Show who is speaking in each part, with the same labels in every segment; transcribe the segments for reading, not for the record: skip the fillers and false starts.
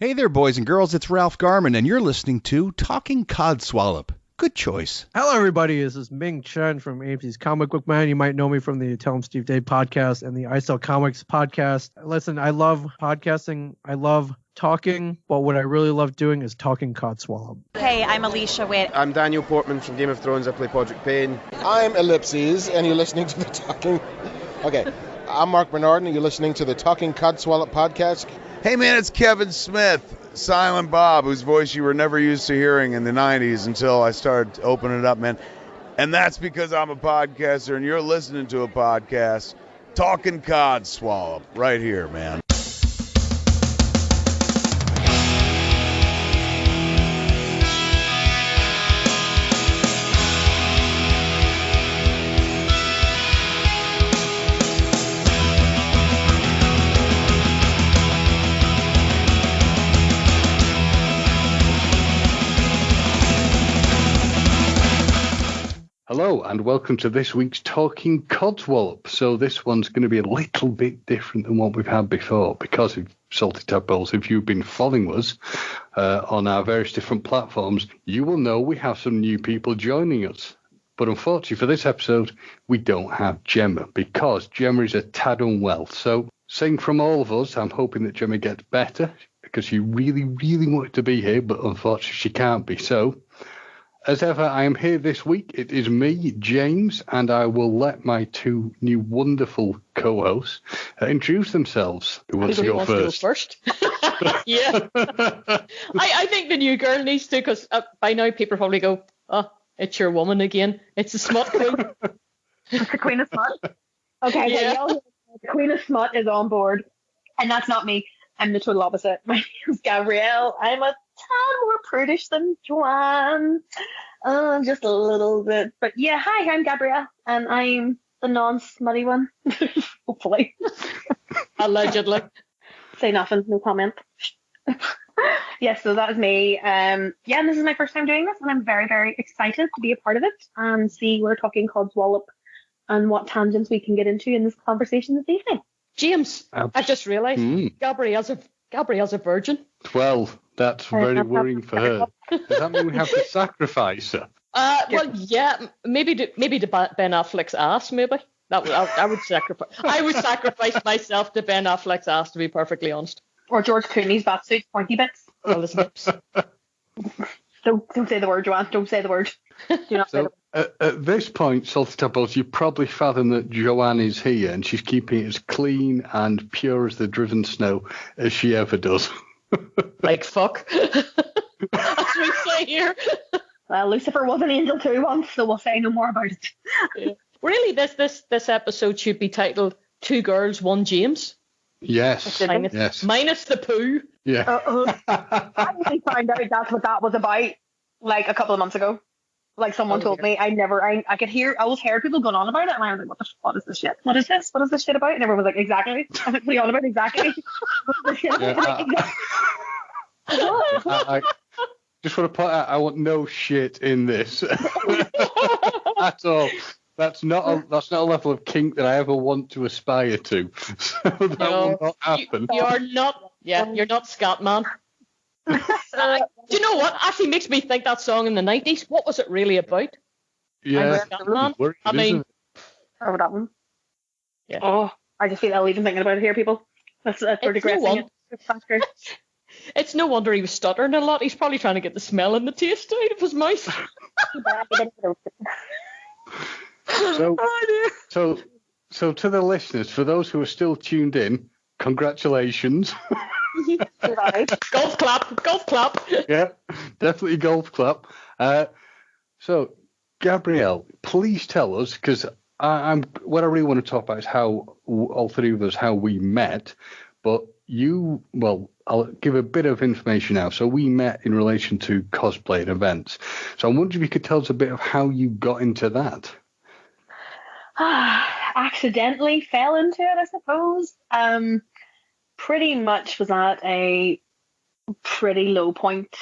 Speaker 1: Hey there, boys and girls. It's Ralph Garman, and you're listening to Talking Codswallop. Good choice.
Speaker 2: Hello, everybody. This is Ming Chen from AMC's Comic Book Man. You might know me from the Tell 'em Steve Dave podcast and the I Sell Comics podcast. Listen, I love podcasting. I love talking, but what I really love doing is talking Codswallop.
Speaker 3: Hey, I'm Alicia Witt.
Speaker 4: I'm Daniel Portman from Game of Thrones. I play Podrick Payne.
Speaker 5: I'm Ellipses, and you're listening to the Talking... Okay, I'm Mark Bernard, and you're listening to the Talking Codswallop podcast.
Speaker 6: Hey man, it's Kevin Smith, Silent Bob, whose voice you were never used to hearing in the 90s until I started opening it up, man. And that's because I'm a podcaster and you're listening to a podcast, Talking Codswallop, right here, man.
Speaker 7: Hello and welcome to this week's Talking Codswallop. So this one's going to be a little bit different than what we've had before because of Salty Tadpoles. If you've been following us on our various different platforms, you will know we have some new people joining us. But unfortunately for this episode, we don't have Gemma because Gemma is a tad unwell. So saying from all of us, I'm hoping that Gemma gets better because she really, really wanted to be here, but unfortunately she can't be. So as ever, I am here this week. It is me, James, and I will let my two new wonderful co-hosts introduce themselves. Who wants to go first?
Speaker 8: Yeah. I think the new girl needs to, because by now people probably go, oh, it's your woman again. It's the smut queen.
Speaker 3: It's the Queen of Smut. Okay,
Speaker 8: Yeah.
Speaker 3: so the Queen of Smut is on board, and that's not me. I'm the total opposite. My name is Gabrielle. I'm a tad more prudish than Joanne. Just a little bit. But yeah, hi, I'm Gabrielle, and I'm the non-smutty one. Hopefully.
Speaker 8: Allegedly.
Speaker 3: Say nothing, no comment. Yes, so that is me. And this is my first time doing this, and I'm very, very excited to be a part of it and see we're talking Codswallop and what tangents we can get into in this conversation this evening.
Speaker 8: James, I just realised Gabrielle's a virgin.
Speaker 7: Well, that's very worrying for her. Does that mean we have to sacrifice her?
Speaker 8: Well, yeah, maybe to Ben Affleck's ass, maybe. I would sacrifice myself to Ben Affleck's ass, to be perfectly honest.
Speaker 3: Or George Clooney's batsuit, pointy bits.
Speaker 8: Well, his lips.
Speaker 3: Don't say the word, Joanne. Don't say the word. Do not say the word.
Speaker 7: At this point, Salty Tadpoles, you probably fathom that Joanne is here and she's keeping it as clean and pure as the driven snow as she ever does.
Speaker 8: Like fuck. That's what we say here.
Speaker 3: Well, Lucifer was an angel too once, so we'll say no more about it.
Speaker 8: Yeah. Really, this episode should be titled Two Girls, One James.
Speaker 7: Yes.
Speaker 8: Minus the poo.
Speaker 7: Yeah.
Speaker 3: I only found out that's what that was about like a couple of months ago. Like someone told me. I always heard people going on about it, and I was like, what is this shit? What is this? What is this shit about? And everyone was like, exactly. I was like, what are you on about? Exactly. What is this shit about?
Speaker 7: I just want to point out, I want no shit in this at all. That's not a level of kink that I ever want to aspire to. So that will not happen.
Speaker 8: You're not Scatman. Do you know what? Actually makes me think that song in the 90s, what was it really about?
Speaker 7: Yeah.
Speaker 8: I mean,
Speaker 3: oh, that one.
Speaker 8: Yeah.
Speaker 3: Oh, I just feel ill even thinking about it here, people. That's sort of depressing.
Speaker 8: It's no wonder he was stuttering a lot. He's probably trying to get the smell and the taste out of his mouth.
Speaker 7: So to the listeners, for those who are still tuned in, congratulations.
Speaker 8: Golf clap.
Speaker 7: Yeah, definitely golf clap. So, Gabrielle, please tell us, because what I really want to talk about is how all three of us, how we met. But I'll give a bit of information now. So we met in relation to cosplay and events. So I wonder if you could tell us a bit of how you got into that.
Speaker 3: Accidentally fell into it, I suppose. Pretty much was at a pretty low point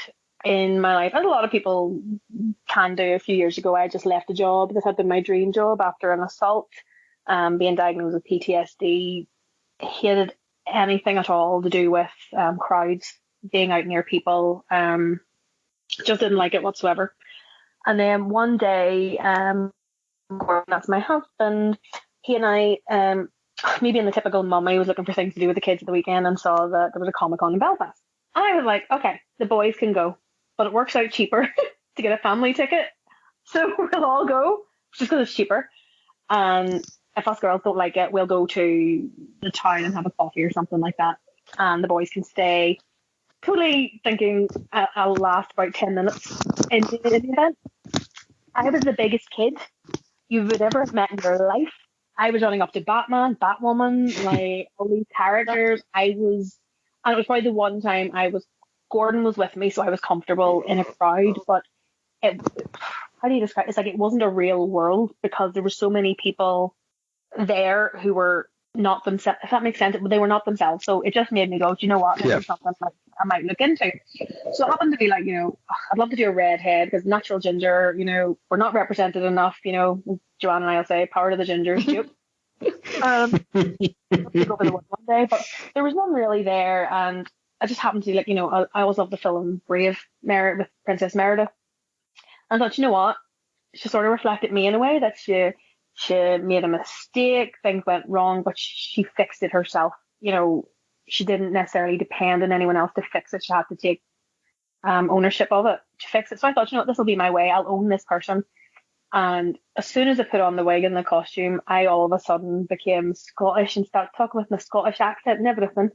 Speaker 3: in my life, as a lot of people can do. A few years ago, I just left a job that had been my dream job after an assault, being diagnosed with PTSD. Hated anything at all to do with crowds. being out near people. Just didn't like it whatsoever. And then one day, Gordon, that's my husband, he and I, me being the typical mum, I was looking for things to do with the kids at the weekend and saw that there was a Comic-Con in Belfast. And I was like, okay, the boys can go, but it works out cheaper to get a family ticket. So we'll all go, just because it's cheaper. And if us girls don't like it, we'll go to the town and have a coffee or something like that. And the boys can stay. Totally thinking I'll last about 10 minutes in the event. I was the biggest kid you would ever have met in your life. I was running up to Batman, Batwoman, like all these characters. And it was probably the one time Gordon was with me, so I was comfortable in a crowd, but how do you describe it? It's like it wasn't a real world because there were so many people there who were not themselves, if that makes sense. They were not themselves. So it just made me go, do you know what? This is something like I might look into. So it happened to be like, I'd love to do a redhead because natural ginger, we're not represented enough, Joanne and I will say, power to the gingers. Go for the one day, but there was none really there. And I just happened to I always love the film Brave with Princess Merida. And I thought, you know what? She sort of reflected me in a way that she made a mistake, things went wrong, but she fixed it herself. She didn't necessarily depend on anyone else to fix it. She had to take ownership of it to fix it. So I thought, this will be my way. I'll own this person. And as soon as I put on the wig and the costume, I all of a sudden became Scottish and started talking with my Scottish accent and everything,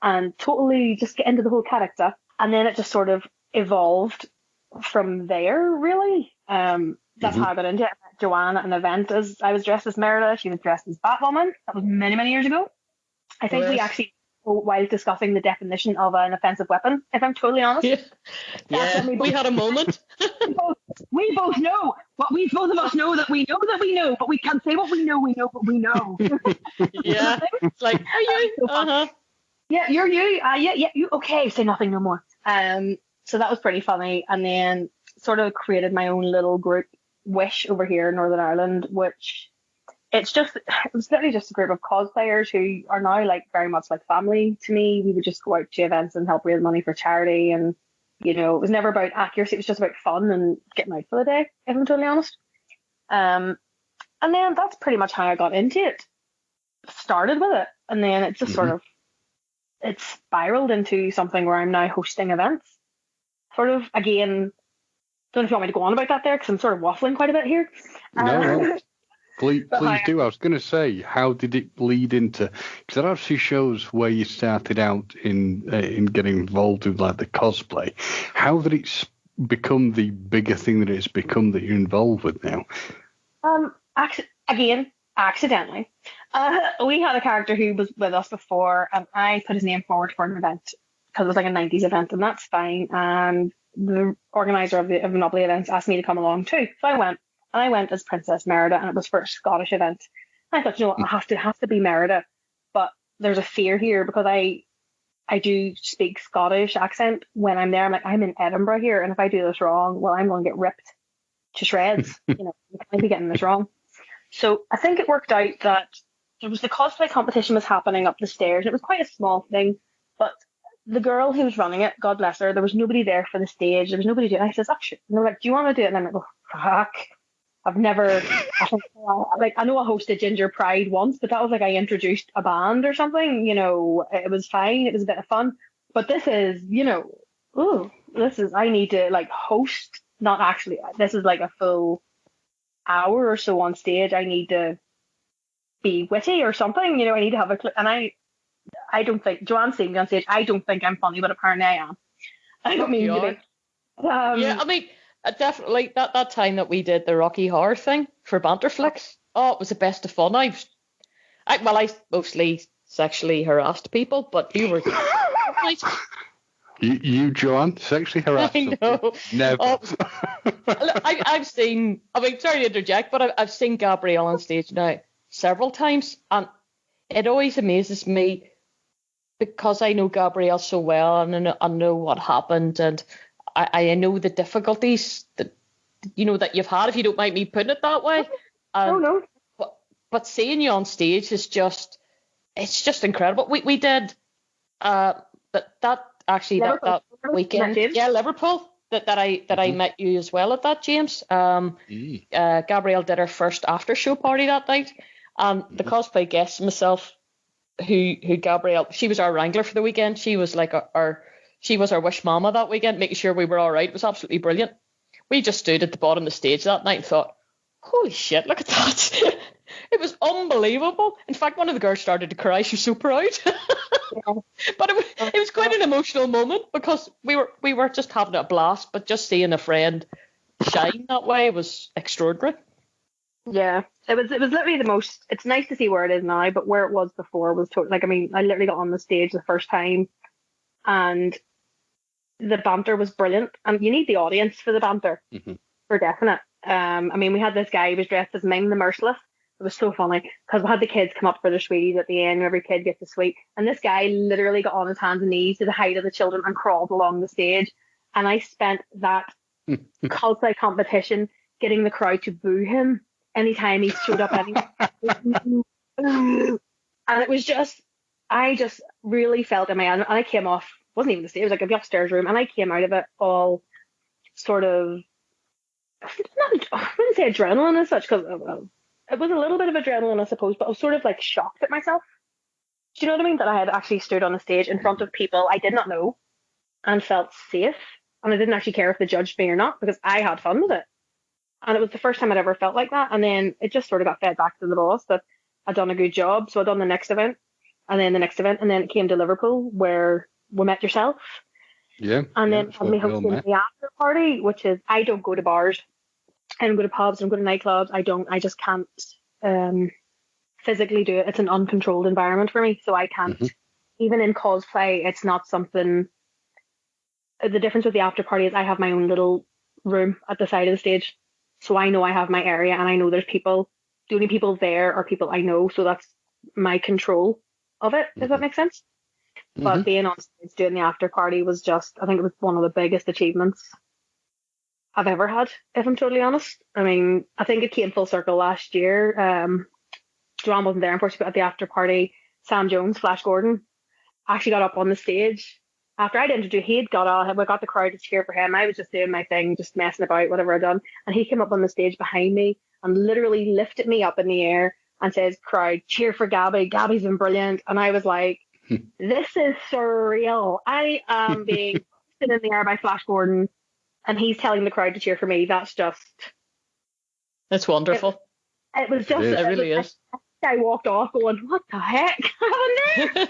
Speaker 3: and totally just get into the whole character. And then it just sort of evolved from there, really. That's how I got into it. I met Joanne at an event as I was dressed as Merida. She was dressed as Batwoman. That was many, many years ago. I think we actually, while discussing the definition of an offensive weapon, if I'm totally honest.
Speaker 8: Yeah, we had a moment.
Speaker 3: we both know. Both of us know that we know, but we can't say what we know, but we know.
Speaker 8: Yeah. It's like, are you? Uh-huh.
Speaker 3: Yeah, you're you. Yeah, you. Okay, say nothing no more. So that was pretty funny. And then sort of created my own little group, Wish, over here in Northern Ireland, which it was literally just a group of cosplayers who are now like very much like family to me. We would just go out to events and help raise money for charity, and it was never about accuracy. It was just about fun and getting out for the day, if I'm totally honest. And then that's pretty much how I got into it. Started with it, and then it just sort of it spiraled into something where I'm now hosting events. Sort of, again, don't know if you want me to go on about that there, because I'm sort of waffling quite a bit here.
Speaker 7: No. Please do. I was going to say, how did it lead into? Because that actually shows where you started out in getting involved with like the cosplay. How did it become the bigger thing that it's become that you're involved with now?
Speaker 3: Accidentally. We had a character who was with us before, and I put his name forward for an event because it was like a 90s event, and that's fine. And the organizer of the Monopoly events asked me to come along too, so I went. And I went as Princess Merida, and it was for a Scottish event. And I thought, I have to be Merida, but there's a fear here because I do speak Scottish accent when I'm there. I'm like, I'm in Edinburgh here, and if I do this wrong, well, I'm going to get ripped to shreds. You can't be getting this wrong. So I think it worked out that there was the cosplay competition was happening up the stairs. It was quite a small thing, but the girl who was running it, God bless her, there was nobody there for the stage. There was nobody doing it. I says, shit. And they were like, do you want to do it? And I'm like, oh, fuck. I know I hosted Ginger Pride once, but that was like I introduced a band or something. It was fine. It was a bit of fun. But this is, I need to like host, not actually, this is like a full hour or so on stage. I need to be witty or something. I need to have a clip. And I don't think, Joanne's seen me on stage, I don't think I'm funny, but apparently I am. I don't mean to be.
Speaker 8: Yeah, I mean, definitely that time that we did the Rocky Horror thing for Banterflix. Oh, it was the best of fun. I mostly sexually harassed people, but you were
Speaker 7: you Joanne, sexually harassed?
Speaker 8: I know.
Speaker 7: Never.
Speaker 8: I've seen. I mean, sorry to interject, but I've seen Gabrielle on stage now several times, and it always amazes me because I know Gabrielle so well, and I know what happened, and I know the difficulties that that you've had, if you don't mind me putting it that way.
Speaker 3: No.
Speaker 8: But seeing you on stage is just incredible. We did that actually that
Speaker 3: Liverpool.
Speaker 8: weekend.
Speaker 3: James?
Speaker 8: Yeah, Liverpool. That I met you as well at that, James. Gabrielle did her first after show party that night, and the cosplay guests and myself, who Gabrielle, she was our wrangler for the weekend. She was like she was our wish mama that weekend, making sure we were all right. It was absolutely brilliant. We just stood at the bottom of the stage that night and thought, holy shit, look at that. It was unbelievable. In fact, one of the girls started to cry. She was so proud. But it was quite an emotional moment because we were just having a blast, but just seeing a friend shine that way was extraordinary.
Speaker 3: Yeah, it was literally the most. It's nice to see where it is now, but where it was before was totally like. I mean, I literally got on the stage the first time, and the banter was brilliant. And you need the audience for the banter, for definite. I mean, we had this guy who was dressed as Ming the Merciless. It was so funny because we had the kids come up for their sweeties at the end. Every kid gets a sweet, and this guy literally got on his hands and knees to the height of the children and crawled along the stage. And I spent that cosplay competition getting the crowd to boo him anytime he showed up. And it was just, I just really felt in my hand, and I came off, wasn't even the stage, it was like the upstairs room, and I came out of it all sort of, I wouldn't say adrenaline as such, because it was a little bit of adrenaline, I suppose, but I was sort of like shocked at myself. Do you know what I mean? That I had actually stood on a stage in front of people I did not know and felt safe, and I didn't actually care if they judged me or not because I had fun with it. And it was the first time I'd ever felt like that. And then it just sort of got fed back to the boss that I'd done a good job. So I'd done the next event and then the next event. And then it came to Liverpool where we met yourself.
Speaker 7: Yeah.
Speaker 3: And then had me hosting the after party, which is, I don't go to bars. I don't go to pubs. I don't go to nightclubs. I just can't physically do it. It's an uncontrolled environment for me. So I can't, even in cosplay, it's not something. The difference with the after party is I have my own little room at the side of the stage. So I know I have my area and I know there's people, the only people there are people I know. So that's my control of it, if that makes sense. But being on stage doing the after party was just, I think it was one of the biggest achievements I've ever had, if I'm totally honest. I mean, I think it came full circle last year. Joanne wasn't there, unfortunately, but at the after party, Sam Jones, Flash Gordon, actually got up on the stage. After I'd introduced, we got the crowd to cheer for him. I was just doing my thing, just messing about, whatever I'd done. And he came up on the stage behind me and literally lifted me up in the air and says, crowd, cheer for Gabby. Gabby's been brilliant. And I was like, this is surreal. I am being pushed in the air by Flash Gordon and he's telling the crowd to cheer for me. That's
Speaker 8: It's wonderful.
Speaker 3: It was just,
Speaker 8: it really is.
Speaker 3: I walked off going, what the heck happened there?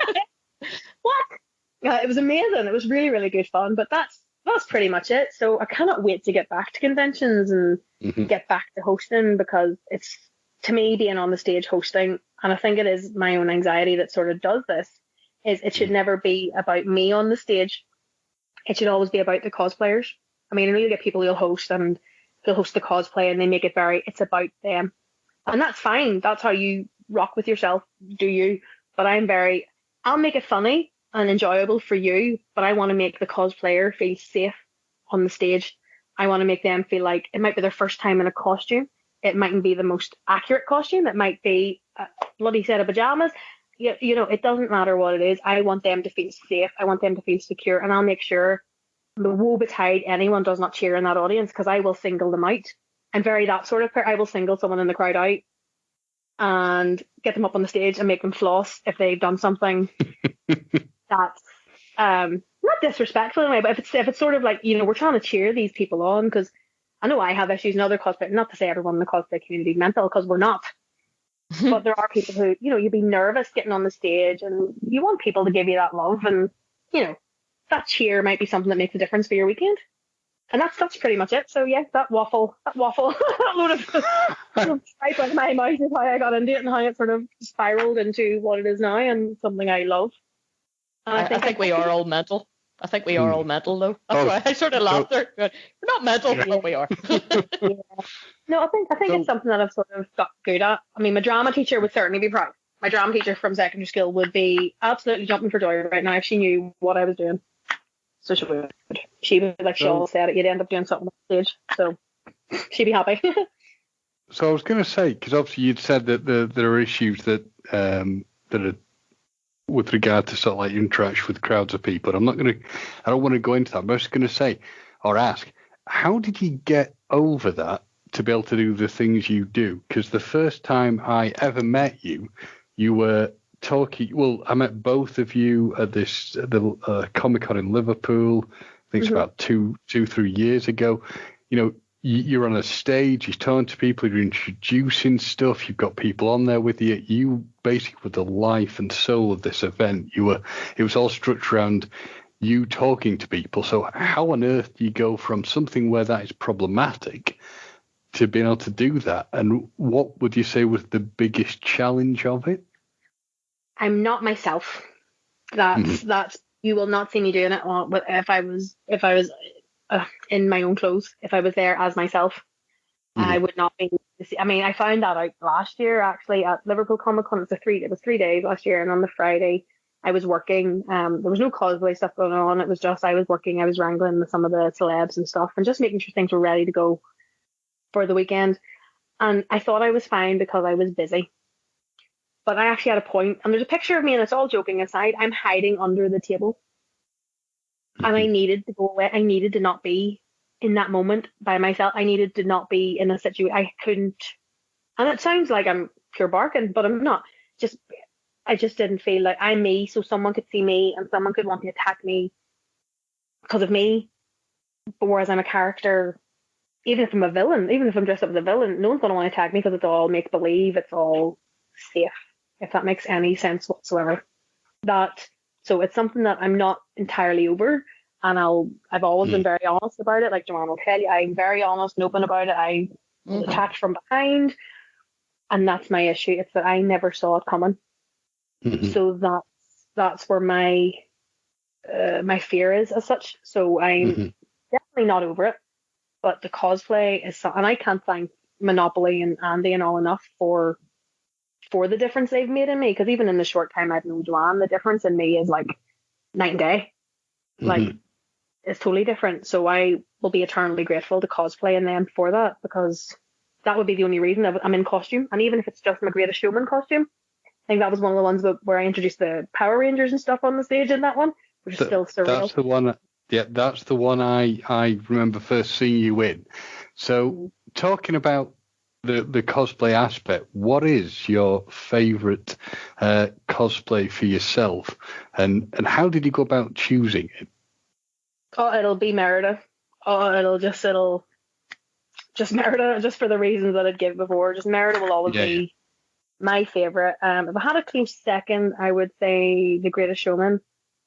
Speaker 3: What? It was amazing. It was really, really good fun. But that's pretty much it. So I cannot wait to get back to conventions and get back to hosting because it's, to me, being on the stage hosting, and I think it is my own anxiety that sort of does this, is it should never be about me on the stage. It should always be about the cosplayers. I mean, I know you get people who'll host and they'll host the cosplay and they make it it's about them. And that's fine. That's how you rock with yourself, do you? But I'll make it funny and enjoyable for you, but I want to make the cosplayer feel safe on the stage. I want to make them feel like it might be their first time in a costume. It mightn't be the most accurate costume. It might be a bloody set of pajamas. You know, it doesn't matter what it is. I want them to feel safe. I want them to feel secure, and I'll make sure the woe betide anyone does not cheer in that audience because I will single them out. I'm very that sort of person. I will single someone in the crowd out and get them up on the stage and make them floss if they've done something that's not disrespectful in a way, but if it's sort of like, you know, we're trying to cheer these people on because I know I have issues in other cosplay, not to say everyone in the cosplay community is mental because we're not, but there are people who, you know, you'd be nervous getting on the stage and you want people to give you that love and, you know, that cheer might be something that makes a difference for your weekend. And that's pretty much it. So yeah, that waffle, that load of type out of my mouth is how I got into it and how it sort of spiraled into what it is now and something I love.
Speaker 8: I think we are all mental. I think we are all mental though. That's why I sort of laughed there. We're not mental, but we are.
Speaker 3: Yeah. No, I think it's something that I've sort of got good at. I mean, my drama teacher would certainly be proud. My drama teacher from secondary school would be absolutely jumping for joy right now if she knew what I was doing. So she would. She would, like she always said, you'd end up doing something on stage. So she'd be happy.
Speaker 7: So I was going to say, because obviously you'd said that there are issues that are with regard to sort of like interaction with crowds of people. I don't want to go into that. I'm just going to say or ask, how did you get over that to be able to do the things you do? Because the first time I ever met you, you were talking. Well, I met both of you at the Comic-Con in Liverpool. I think it's about 3 years ago. You're on a stage, you're talking to people, you're introducing stuff, you've got people on there with you. You basically were the life and soul of this event. It was all structured around you talking to people. So how on earth do you go from something where that is problematic to being able to do that? And what would you say was the biggest challenge of it?
Speaker 3: I'm not myself. That's you will not see me doing it if I was in my own clothes. If I was there as myself, I would not be. I mean, I found that out last year actually at Liverpool Comic Con. It was 3 days last year, and on the Friday I was working. There was no cosplay stuff going on. It was just I was working. I was wrangling with some of the celebs and stuff, and just making sure things were ready to go for the weekend. And I thought I was fine because I was busy. But I actually had a point, and there's a picture of me, and it's all joking aside. I'm hiding under the table. And I needed to go away. I needed to not be in that moment by myself. I needed to not be in a situation. I couldn't. And it sounds like I'm pure barking, but I'm not. I just didn't feel like I'm me, so someone could see me and someone could want to attack me because of me. But whereas I'm a character, even if I'm a villain, even if I'm dressed up as a villain, no one's going to want to attack me because it's all make believe. It's all safe, if that makes any sense whatsoever. So it's something that I'm not entirely over, and I've always been very honest about it. Like Joanne will tell you, I'm very honest and open about it. I was attacked from behind, and that's my issue. It's that I never saw it coming. So that's where my fear is as such. So I'm definitely not over it. But the cosplay is and I can't thank Monopoly and Andy and all enough for the difference they've made in me, because even in the short time I've known Joanne, the difference in me is like night and day. Like it's totally different. So I will be eternally grateful to Cosplay and them for that, because that would be the only reason I'm in costume. And even if it's just my Greatest Showman costume, I think that was one of the ones where I introduced the Power Rangers and stuff on the stage in that one, which is still surreal.
Speaker 7: That's the one. Yeah, that's the one I remember first seeing you in. So talking about the cosplay aspect, what is your favourite cosplay for yourself, and how did you go about choosing it?
Speaker 3: Oh, it'll be Merida. Oh, it'll just Merida, just for the reasons that I'd give before. Just Merida will always be my favourite. If I had a close second, I would say The Greatest Showman,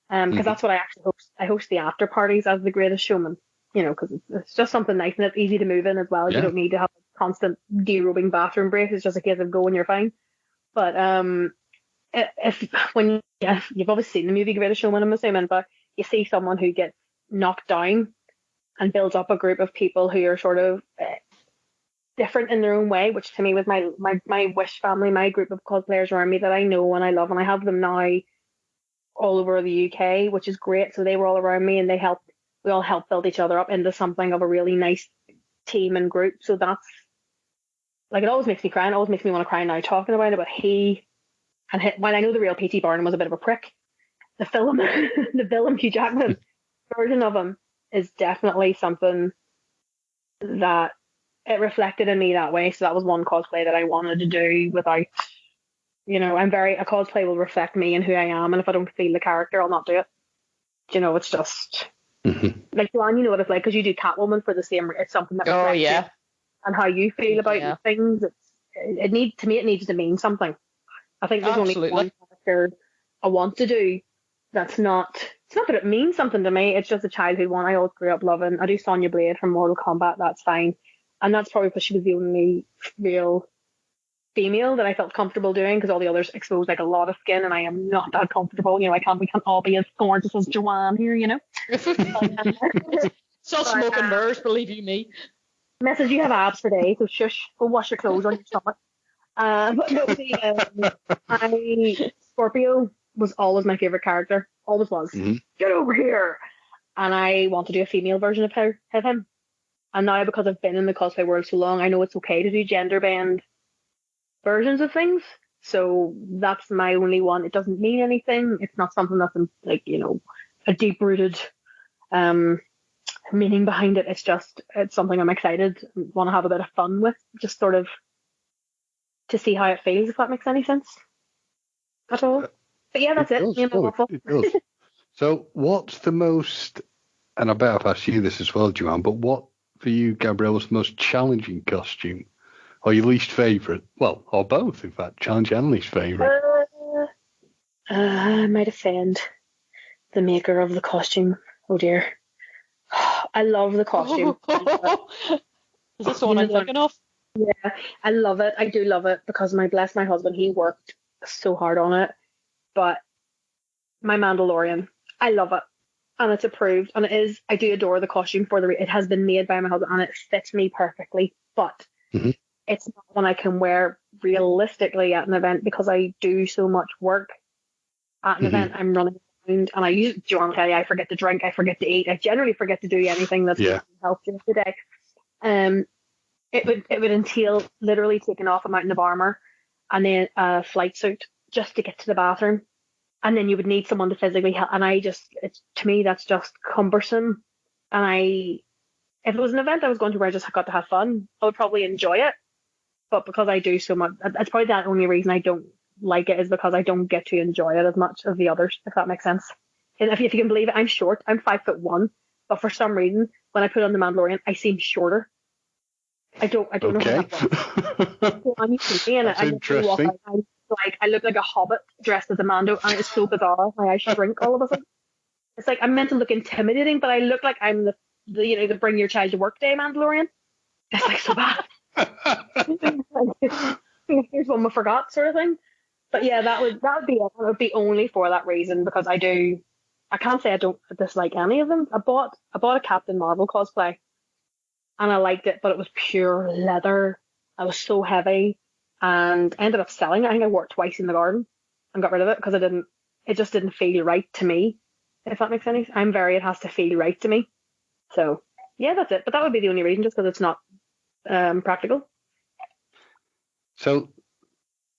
Speaker 3: because that's what I actually host. I host the after parties as The Greatest Showman, because it's just something nice and it's easy to move in as well. You don't need to have a constant derobing bathroom break. It's just a case of go and you're fine. But you've obviously seen the movie Greatest Showman, I'm assuming, but you see someone who gets knocked down and builds up a group of people who are sort of different in their own way, which to me was my Wish family, my group of cosplayers around me that I know and I love, and I have them now all over the UK, which is great. So they were all around me, and we all helped build each other up into something of a really nice team and group. So that's like, it always makes me cry, and it always makes me want to cry now talking about it. But while I know the real P.T. Barnum was a bit of a prick, the film, the villain Hugh Jackman version of him is definitely something that it reflected in me that way. So that was one cosplay that I wanted to do without, a cosplay will reflect me and who I am, and if I don't feel the character, I'll not do it. It's just like, Joanne, you know what it's like, because you do Catwoman for the same. It's something that reflects you and how you feel about things. It needs to mean something. I think there's only one character I want to do that's not. It's not that it means something to me. It's just a childhood one I always grew up loving. I do Sonya Blade from Mortal Kombat. That's fine, and that's probably because she was the only real female that I felt comfortable doing, because all the others exposed like a lot of skin, and I am not that comfortable. We can't all be as gorgeous as Joanne here,
Speaker 8: Still smoke and mirrors, believe you me.
Speaker 3: Message, you have abs for days, so shush, go wash your clothes on your stomach. But no, Scorpio was always my favourite character. Always was. Get over here. And I want to do a female version of him. And now, because I've been in the cosplay world so long, I know it's okay to do gender bend versions of things. So that's my only one. It doesn't mean anything. It's not something that's like, a deep rooted meaning behind it. It's something I'm excited, want to have a bit of fun with, just sort of to see how it feels, if that makes any sense at all. But yeah, that's it. Me and my waffle.
Speaker 7: It does. So what's the most, and I bet I've asked you this as well, Joanne, but what for you, Gabrielle, was the most challenging costume? Or your least favourite? Well, or both, in fact, challenge and least favourite.
Speaker 3: I might offend the maker of the costume. Oh dear. I love the costume.
Speaker 8: Is this the one I'm thinking of?
Speaker 3: Yeah, I love it. I do love it because my husband, he worked so hard on it. But my Mandalorian, I love it. And it's approved. And I do adore the costume it has been made by my husband and it fits me perfectly. But it's not one I can wear realistically at an event because I do so much work at an event. I'm running around and I forget to drink, I forget to eat, I generally forget to do anything that's helpful today. It would entail literally taking off a mountain of armor and then a flight suit just to get to the bathroom, and then you would need someone to physically help. And to me that's just cumbersome. And if it was an event I was going to where I just got to have fun, I would probably enjoy it. But because I do so much, that's probably the only reason I don't like it, is because I don't get to enjoy it as much as the others, if that makes sense. And if you can believe it, I'm short. I'm 5'1", but for some reason, when I put on the Mandalorian, I seem shorter. I don't know how that works. I'm used to seeing it.
Speaker 7: That's interesting.
Speaker 3: I look like a hobbit dressed as a Mando, and it's so bizarre. My eyes shrink all of a sudden. It's like I'm meant to look intimidating, but I look like I'm the bring your child to work day Mandalorian. It's like so bad. Here's one we forgot, sort of thing. But yeah, that would be it. It would be only for that reason, because I can't say I don't dislike any of them. I bought a Captain Marvel cosplay, and I liked it, but it was pure leather. It was so heavy, and I ended up selling it. I think I wore it twice in the garden and got rid of it because it just didn't feel right to me, if that makes any sense. it has to feel right to me. So yeah, that's it. But that would be the only reason, just because it's not practical.
Speaker 7: So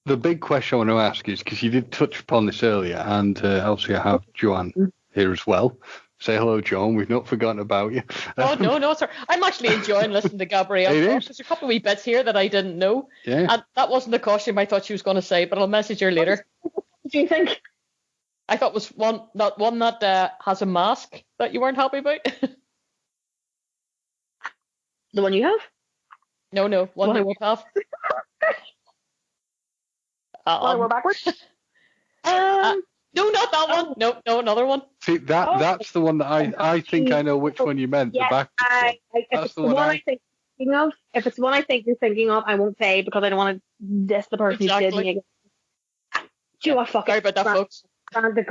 Speaker 7: the big question I want to ask is, because you did touch upon this earlier, and obviously I have Joanne here as well. Say hello, Joan. We've not forgotten about you.
Speaker 8: Oh, no, sir. I'm actually enjoying listening to Gabrielle. There's a couple of wee bits here that I didn't know.
Speaker 7: Yeah.
Speaker 8: And that wasn't the costume I thought she was going to say, but I'll message her later.
Speaker 3: What do you think?
Speaker 8: I thought it was one that has a mask that you weren't happy about.
Speaker 3: The one you have?
Speaker 8: No, one you would have.
Speaker 3: We're backwards?
Speaker 8: No, not that one. No, another one.
Speaker 7: See, that's the one that I think I know which one you meant.
Speaker 3: Yes,
Speaker 7: the back.
Speaker 3: If it's the one I think you're thinking of, I won't say, because I don't want to diss the person who did me.
Speaker 8: Sorry about that, folks.
Speaker 7: At this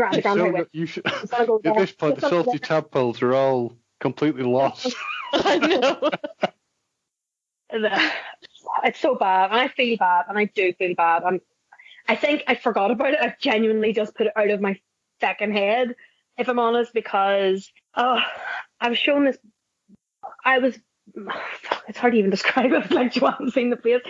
Speaker 7: point, the salty tadpoles are all completely lost.
Speaker 8: I know.
Speaker 3: It's so bad, and I feel bad, and I do feel bad. I think I forgot about it. I genuinely just put it out of my second head, if I'm honest, because I was shown this. It's hard to even describe it. Like, Joanne's seen the place.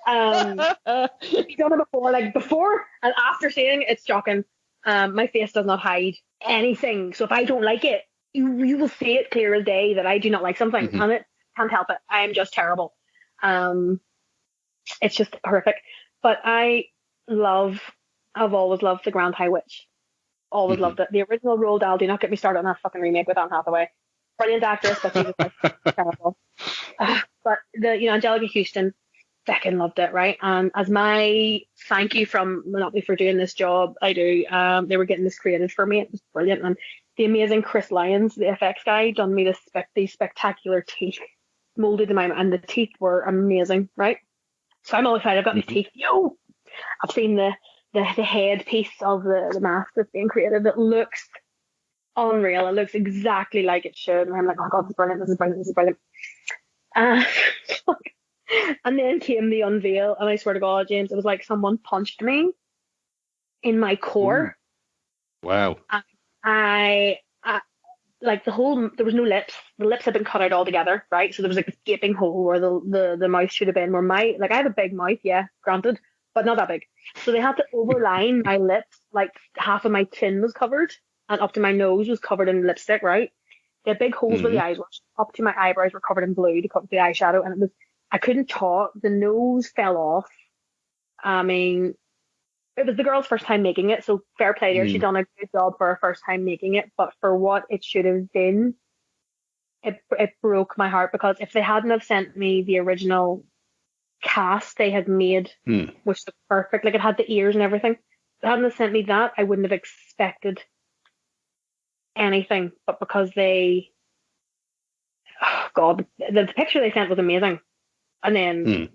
Speaker 3: You've done it before, like before and after seeing it, it's shocking. My face does not hide anything. So if I don't like it, you will see it clear as day that I do not like something, and it can't help it. I am just terrible. It's just horrific. But I've always loved the Grand High Witch. Always loved it. The original Roald Dahl, do not get me started on that fucking remake with Anne Hathaway. Brilliant actress, but she was terrible. But Angelica Houston, fucking loved it, right? And as my thank you from Monopoly for doing this job, I do. They were getting this created for me. It was brilliant. And the amazing Chris Lyons, the FX guy, done me these spectacular teeth, molded them, and the teeth were amazing, right? So I'm all excited. I've got these teeth. I've seen the head piece of the mask that's being created. It looks unreal. It looks exactly like it should. And I'm like, oh God, this is brilliant. This is brilliant. This is brilliant. And then came the unveil, and I swear to God, James, it was like someone punched me in my core.
Speaker 7: Wow.
Speaker 3: I like there was no lips. The lips had been cut out altogether, right? So there was like a gaping hole where the mouth should have been. Where I have a big mouth, yeah, granted, but not that big. So they had to overline my lips, like half of my chin was covered, and up to my nose was covered in lipstick, right? They had big holes where the eyes were. Up to my eyebrows were covered in blue to cover the eyeshadow, and I couldn't talk. The nose fell off. I mean, it was the girl's first time making it, so fair play to her. She'd done a good job for her first time making it, but for what it should have been, it broke my heart, because if they hadn't have sent me the original cast they had made, which looked perfect, like it had the ears and everything, if they hadn't have sent me that, I wouldn't have expected anything. But because they, oh God, the picture they sent was amazing. And then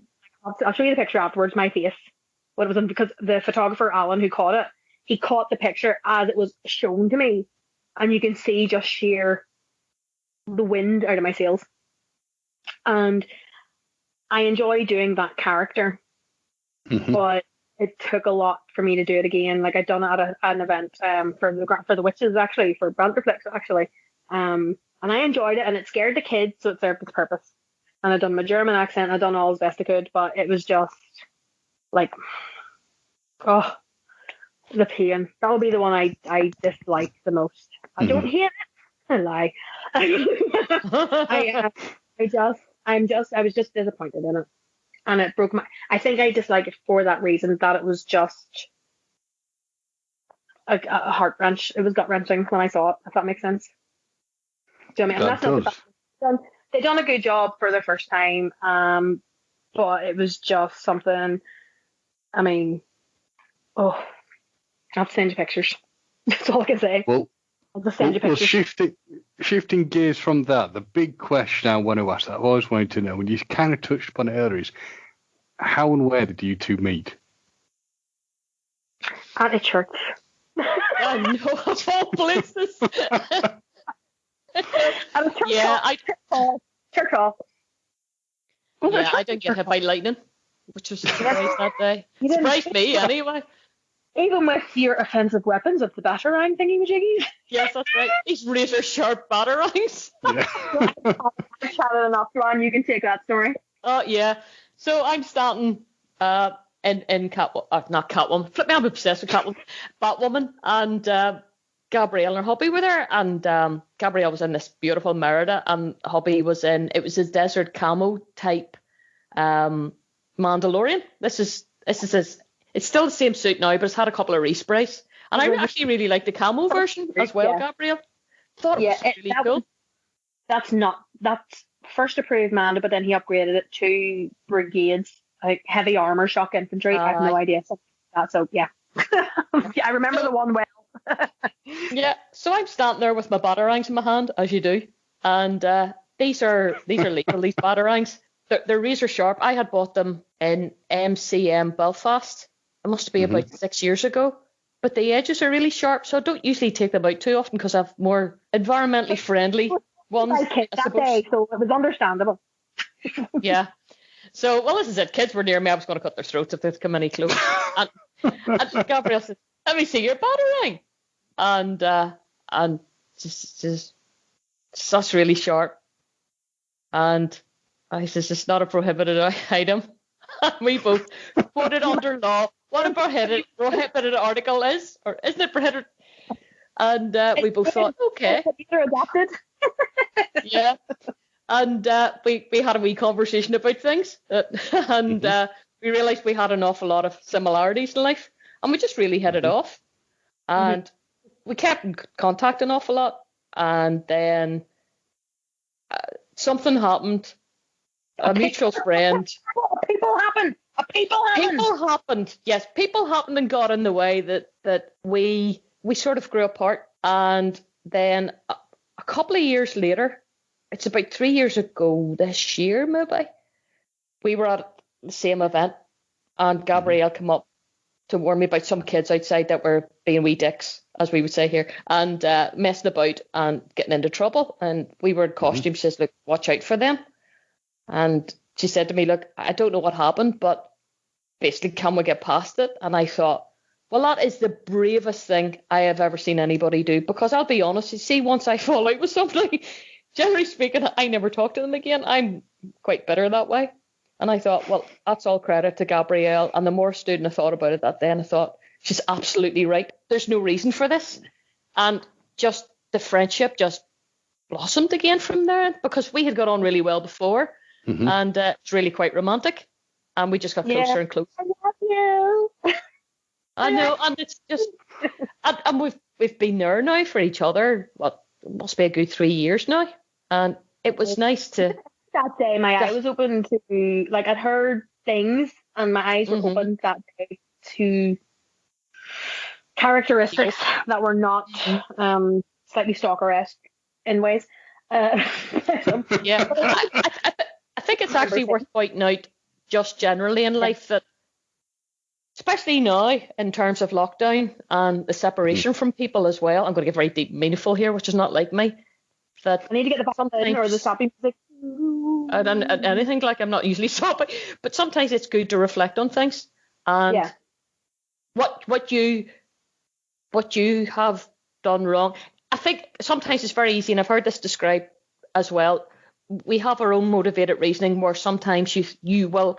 Speaker 3: I'll show you the picture afterwards, my face. What it was, because the photographer Alan who caught it, he caught the picture as it was shown to me, and you can see just sheer the wind out of my sails. And I enjoy doing that character, but it took a lot for me to do it again. Like I'd done it at an event for the witches, actually, for Banterflix, actually, and I enjoyed it, and it scared the kids, so it served its purpose. And I'd done my German accent, I'd done all as best I could, but it was just like, oh, the pain. That would be the one I dislike the most. I don't hate it. I lie. I was just disappointed in it, and it broke my. I think I disliked it for that reason, that it was just a heart wrench. It was gut wrenching when I saw it. If that makes sense. Do you know what I mean? That's not they done a good job for their first time, but it was just something. I mean, I'll have to send you pictures. That's all I can say.
Speaker 7: Well,
Speaker 3: I'll just send you pictures.
Speaker 7: Shifting gears from that, the big question I want to ask that I've always wanted to know, and you kind of touched upon it earlier, is how and where did you two meet?
Speaker 3: At a church.
Speaker 8: I know, of all places.
Speaker 3: At a church church hall.
Speaker 8: Yeah, I didn't get hit by lightning, which was a surprise that day. Surprised me, anyway.
Speaker 3: Even with your offensive weapons of the batarang thingy-majiggies.
Speaker 8: Yes, that's right. These razor-sharp batarangs.
Speaker 7: Yeah.
Speaker 3: I've chatted enough, Ron. You can take that story.
Speaker 8: Oh, yeah. So I'm starting in not Catwoman. Flip me, I'm obsessed with Catwoman. Batwoman and Gabrielle and her hubby were there. And Gabrielle was in this beautiful Merida, and hubby was in, it was his desert camo type Mandalorian. This is his. It's still the same suit now, but it's had a couple of resprays. And I actually really like the camo version as well, Gabrielle. Thought it was really cool. That's first approved Manda, but then he upgraded it to brigades, like heavy armor, shock infantry. I have no idea. So yeah. Yeah, I remember the one well. Yeah, so I'm standing there with my batarangs in my hand, as you do. And these are lethal, these batarangs. They're razor sharp. I had bought them in MCM Belfast. It must be about 6 years ago. But the edges are really sharp, so I don't usually take them out too often because I have more environmentally friendly ones. I
Speaker 3: day, so it was understandable.
Speaker 8: Yeah. So, well, this is it. Kids were near me. I was going to cut their throats if they'd come any close. and Gabrielle said, "Let me see your batarang." And just that's really sharp. And I says, "It's not a prohibited item." We both put it under law. What a prohibited article is, or isn't it prohibited? And we both thought, okay.
Speaker 3: They're adopted.
Speaker 8: Yeah. And we had a wee conversation about things. And we realised we had an awful lot of similarities in life. And we just really hit it off. And we kept in contact an awful lot. And then something happened. A mutual friend.
Speaker 3: People happened.
Speaker 8: Yes, people happened and got in the way that we sort of grew apart. And then a couple of years later, it's about 3 years ago this year maybe, we were at the same event, and Gabrielle came up to warn me about some kids outside that were being wee dicks, as we would say here, and messing about and getting into trouble. And we were in costume. She says, "Look, watch out for them." And she said to me, "Look, I don't know what happened, but basically, can we get past it?" And I thought, well, that is the bravest thing I have ever seen anybody do. Because I'll be honest, you see, once I fall out with somebody, generally speaking, I never talk to them again. I'm quite bitter that way. And I thought, well, that's all credit to Gabrielle. And the more I stood and I thought about it that day, and I thought, she's absolutely right. There's no reason for this. And just the friendship just blossomed again from there, because we had got on really well before, and it's really quite romantic. And we just got closer and closer.
Speaker 3: I love you.
Speaker 8: I know, and it's just, and we've been there now for each other. What, it must be a good 3 years now, and it was nice to.
Speaker 3: That day, my eye was open to, like, I'd heard things, and my eyes were open that day to characteristics that were not slightly stalker-esque in ways.
Speaker 8: Yeah, I think it's actually worth pointing out, just generally in life, that especially now in terms of lockdown and the separation from people as well. I'm going to get very deep and meaningful here, which is not like me. That
Speaker 3: I need to get the violin or the soppy music.
Speaker 8: I don't anything, like, I'm not usually soppy, but sometimes it's good to reflect on things and what you have done wrong. I think sometimes it's very easy, and I've heard this described as well. We have our own motivated reasoning where sometimes you will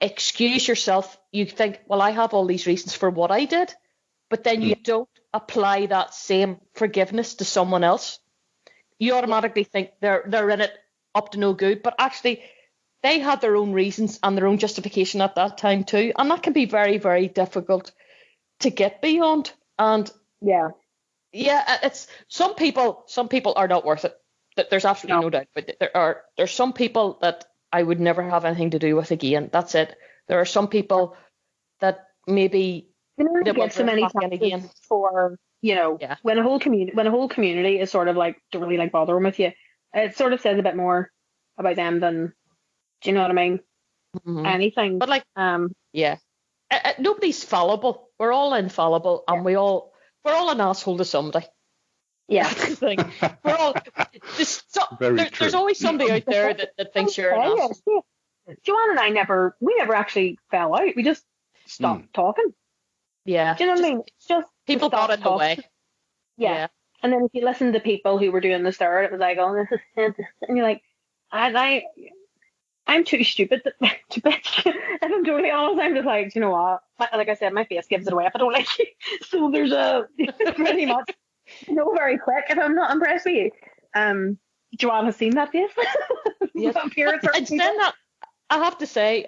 Speaker 8: excuse yourself. You think, well, I have all these reasons for what I did, but then you don't apply that same forgiveness to someone else. You automatically think they're in it up to no good, but actually they had their own reasons and their own justification at that time too, and that can be very, very difficult to get beyond. And it's some people are not worth it. There's absolutely no doubt. But there's some people that I would never have anything to do with again. That's it. There are some people that maybe
Speaker 3: they get so many times again for, when a whole community is sort of like to really like bothering with you, it sort of says a bit more about them than, do you know what I mean? Anything. But like,
Speaker 8: nobody's fallible. We're all infallible, and we're all an asshole to somebody.
Speaker 3: Yeah.
Speaker 8: Thing. We're all. There's always somebody out there that thinks you're an asshole.
Speaker 3: Joanne and I never actually fell out. We just stopped talking.
Speaker 8: Yeah.
Speaker 3: Do you know what I mean? It's just
Speaker 8: people got in the way.
Speaker 3: Yeah. And then if you listen to people who were doing this there, it was like, oh, this is, and you're like, I'm too stupid to bitch. If I'm totally honest, I'm just like, you know what? Like I said, my face gives it away if I don't like you. So there's pretty much very quick if I'm not impressed with you. Joanne has seen that face.
Speaker 8: Yes. And then that, I have to say,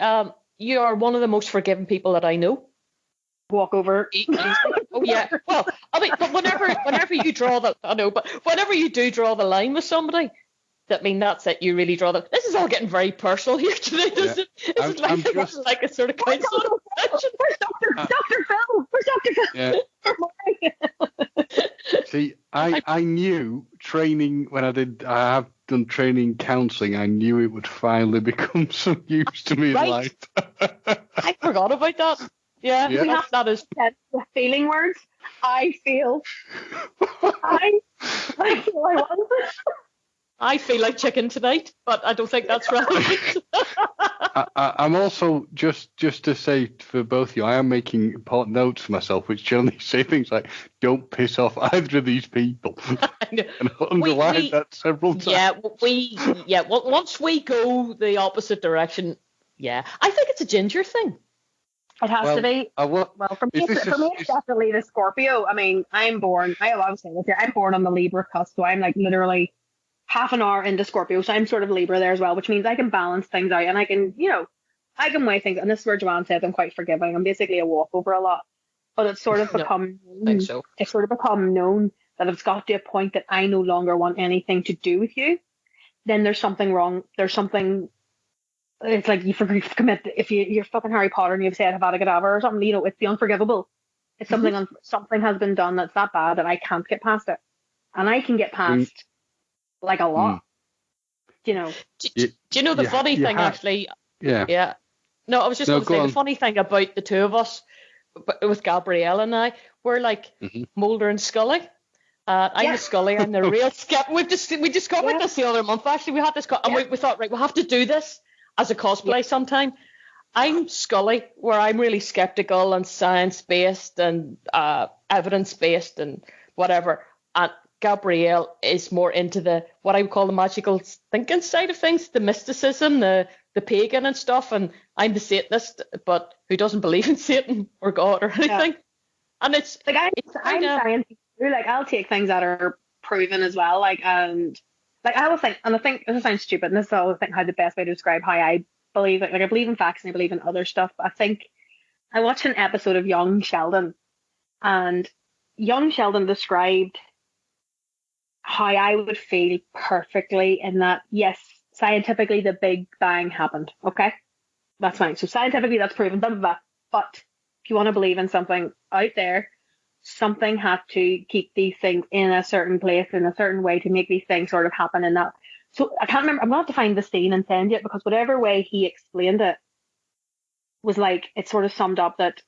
Speaker 8: you are one of the most forgiving people that I know.
Speaker 3: Walk over.
Speaker 8: Oh yeah. Well, I mean, but whenever you draw the, I know, but whenever you do draw the line with somebody, that's it. You really draw the. This is all getting very personal here today, doesn't it? This is like a sort of counseling session.
Speaker 3: Where's Dr. Phil? Where's Dr. Phil?
Speaker 7: Yeah. See, I knew training when I have done training counselling. I knew it would finally become some use to me in life.
Speaker 8: I forgot about that. Yeah. That is
Speaker 3: the feeling words. I feel. I feel I want this.
Speaker 8: I feel like chicken tonight, but I don't think that's relevant.
Speaker 7: I'm also, just to say for both of you, I am making important notes for myself, which generally say things like, don't piss off either of these people. And I'll underline that several times.
Speaker 8: Once we go the opposite direction, I think it's a ginger thing.
Speaker 3: It has to be. For me, it's definitely the Scorpio. I mean, I'm born on the Libra cusp, so I'm like literally half an hour into Scorpio, so I'm sort of Libra there as well, which means I can balance things out and I can weigh things. And this is where Joanne says I'm quite forgiving. I'm basically a walkover a lot, but it's sort of become it's sort of become known that if it's got to a point that I no longer want anything to do with you, then there's something wrong. There's something. It's like you commit if you're fucking Harry Potter and you've said Avada Kedavra or something. It's the unforgivable. It's something something has been done that's that bad that I can't get past it, and I can get past like a lot. Do you know the funny thing actually? Yeah. No, I was just going to say the funny thing about the two of us, with Gabrielle and I, we're like Mulder and Scully. I'm the Scully, I'm the real skeptic. We discovered this the other month. Actually, we had this, and we thought, right, we'll have to do this as a cosplay sometime. I'm Scully, where I'm really skeptical and science-based and evidence-based and whatever. And Gabrielle is more into the what I would call the magical thinking side of things, the mysticism, the
Speaker 8: the pagan and stuff, and I'm the Satanist, but who doesn't believe in Satan or God or anything. Yeah. And it's
Speaker 3: like I'm science too. Like I'll take things that are proven as well. Like and like I always think, and I think this sounds stupid, and this is always think how the best way to describe how I believe it. Like I believe in facts and I believe in other stuff. But I think I watched an episode of Young Sheldon, and Young Sheldon described how I would feel perfectly in that. Yes, scientifically the Big Bang happened. Okay, that's fine. So scientifically that's proven. Blah, blah, blah. But if you want to believe in something out there, something had to keep these things in a certain place in a certain way to make these things sort of happen in that. So I can't remember. I'm going to have to find the scene and send it, because whatever way he explained it was like, it sort of summed up that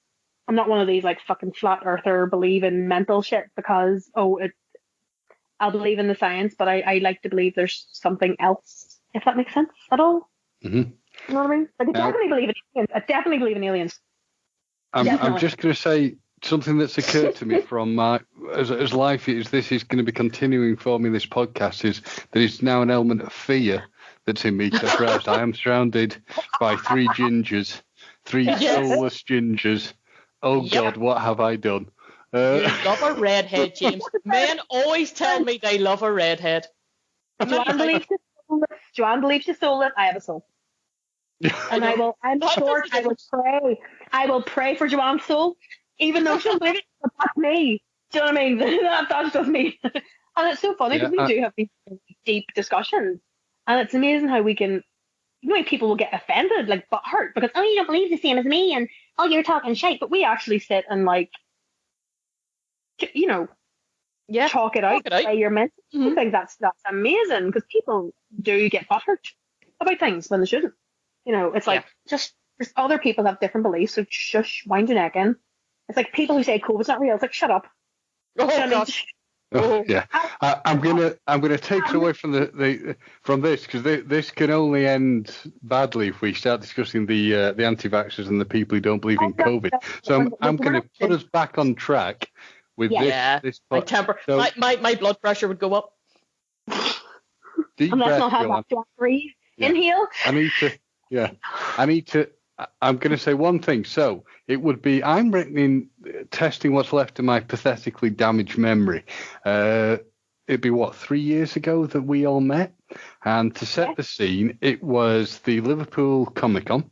Speaker 3: I'm not one of these like fucking flat earther believe in mental shit because, I'll believe in the science, but I like to believe there's something else, if that makes sense at all.
Speaker 7: Mm-hmm.
Speaker 3: You know what I mean? Like I definitely believe in aliens. I definitely believe in aliens.
Speaker 7: I'm just going to say something that's occurred to me from my as life is. This is going to be continuing for me. This podcast is there is now an element of fear that's in me. Because I am surrounded by three soulless gingers. Oh God, what have I done?
Speaker 8: You love a redhead, James. Men always tell me they love a redhead.
Speaker 3: Joanne believes she's soulless. Joanne believes she's soulless. I have a soul. And I will pray for Joanne's soul, even though she doesn't believe it. But that's me. Do you know what I mean? That's just me. And it's so funny because we do have these deep discussions, and it's amazing how we can. You know, people will get offended, like butthurt, because you don't believe the same as me, and you're talking shit. But we actually sit and like, you know, talk it out. Say you're meant to. I think that's amazing, because people do get butthurt about things when they shouldn't. You know, it's like just other people have different beliefs, so shush, wind your neck in. It's like people who say COVID's not real. It's like, shut up.
Speaker 7: I'm gonna take it away from from this, because this can only end badly if we start discussing the anti-vaxxers and the people who don't believe in COVID. So I'm going to put us back on track with this.
Speaker 8: My temper, my blood pressure would go up.
Speaker 7: Deep
Speaker 3: and let's
Speaker 7: breath,
Speaker 3: not have that. Do I breathe? Inhale.
Speaker 7: I'm going to say one thing. So it would be, I'm testing what's left of my pathetically damaged memory. It'd be 3 years ago that we all met, and to set the scene, it was the Liverpool Comic-Con.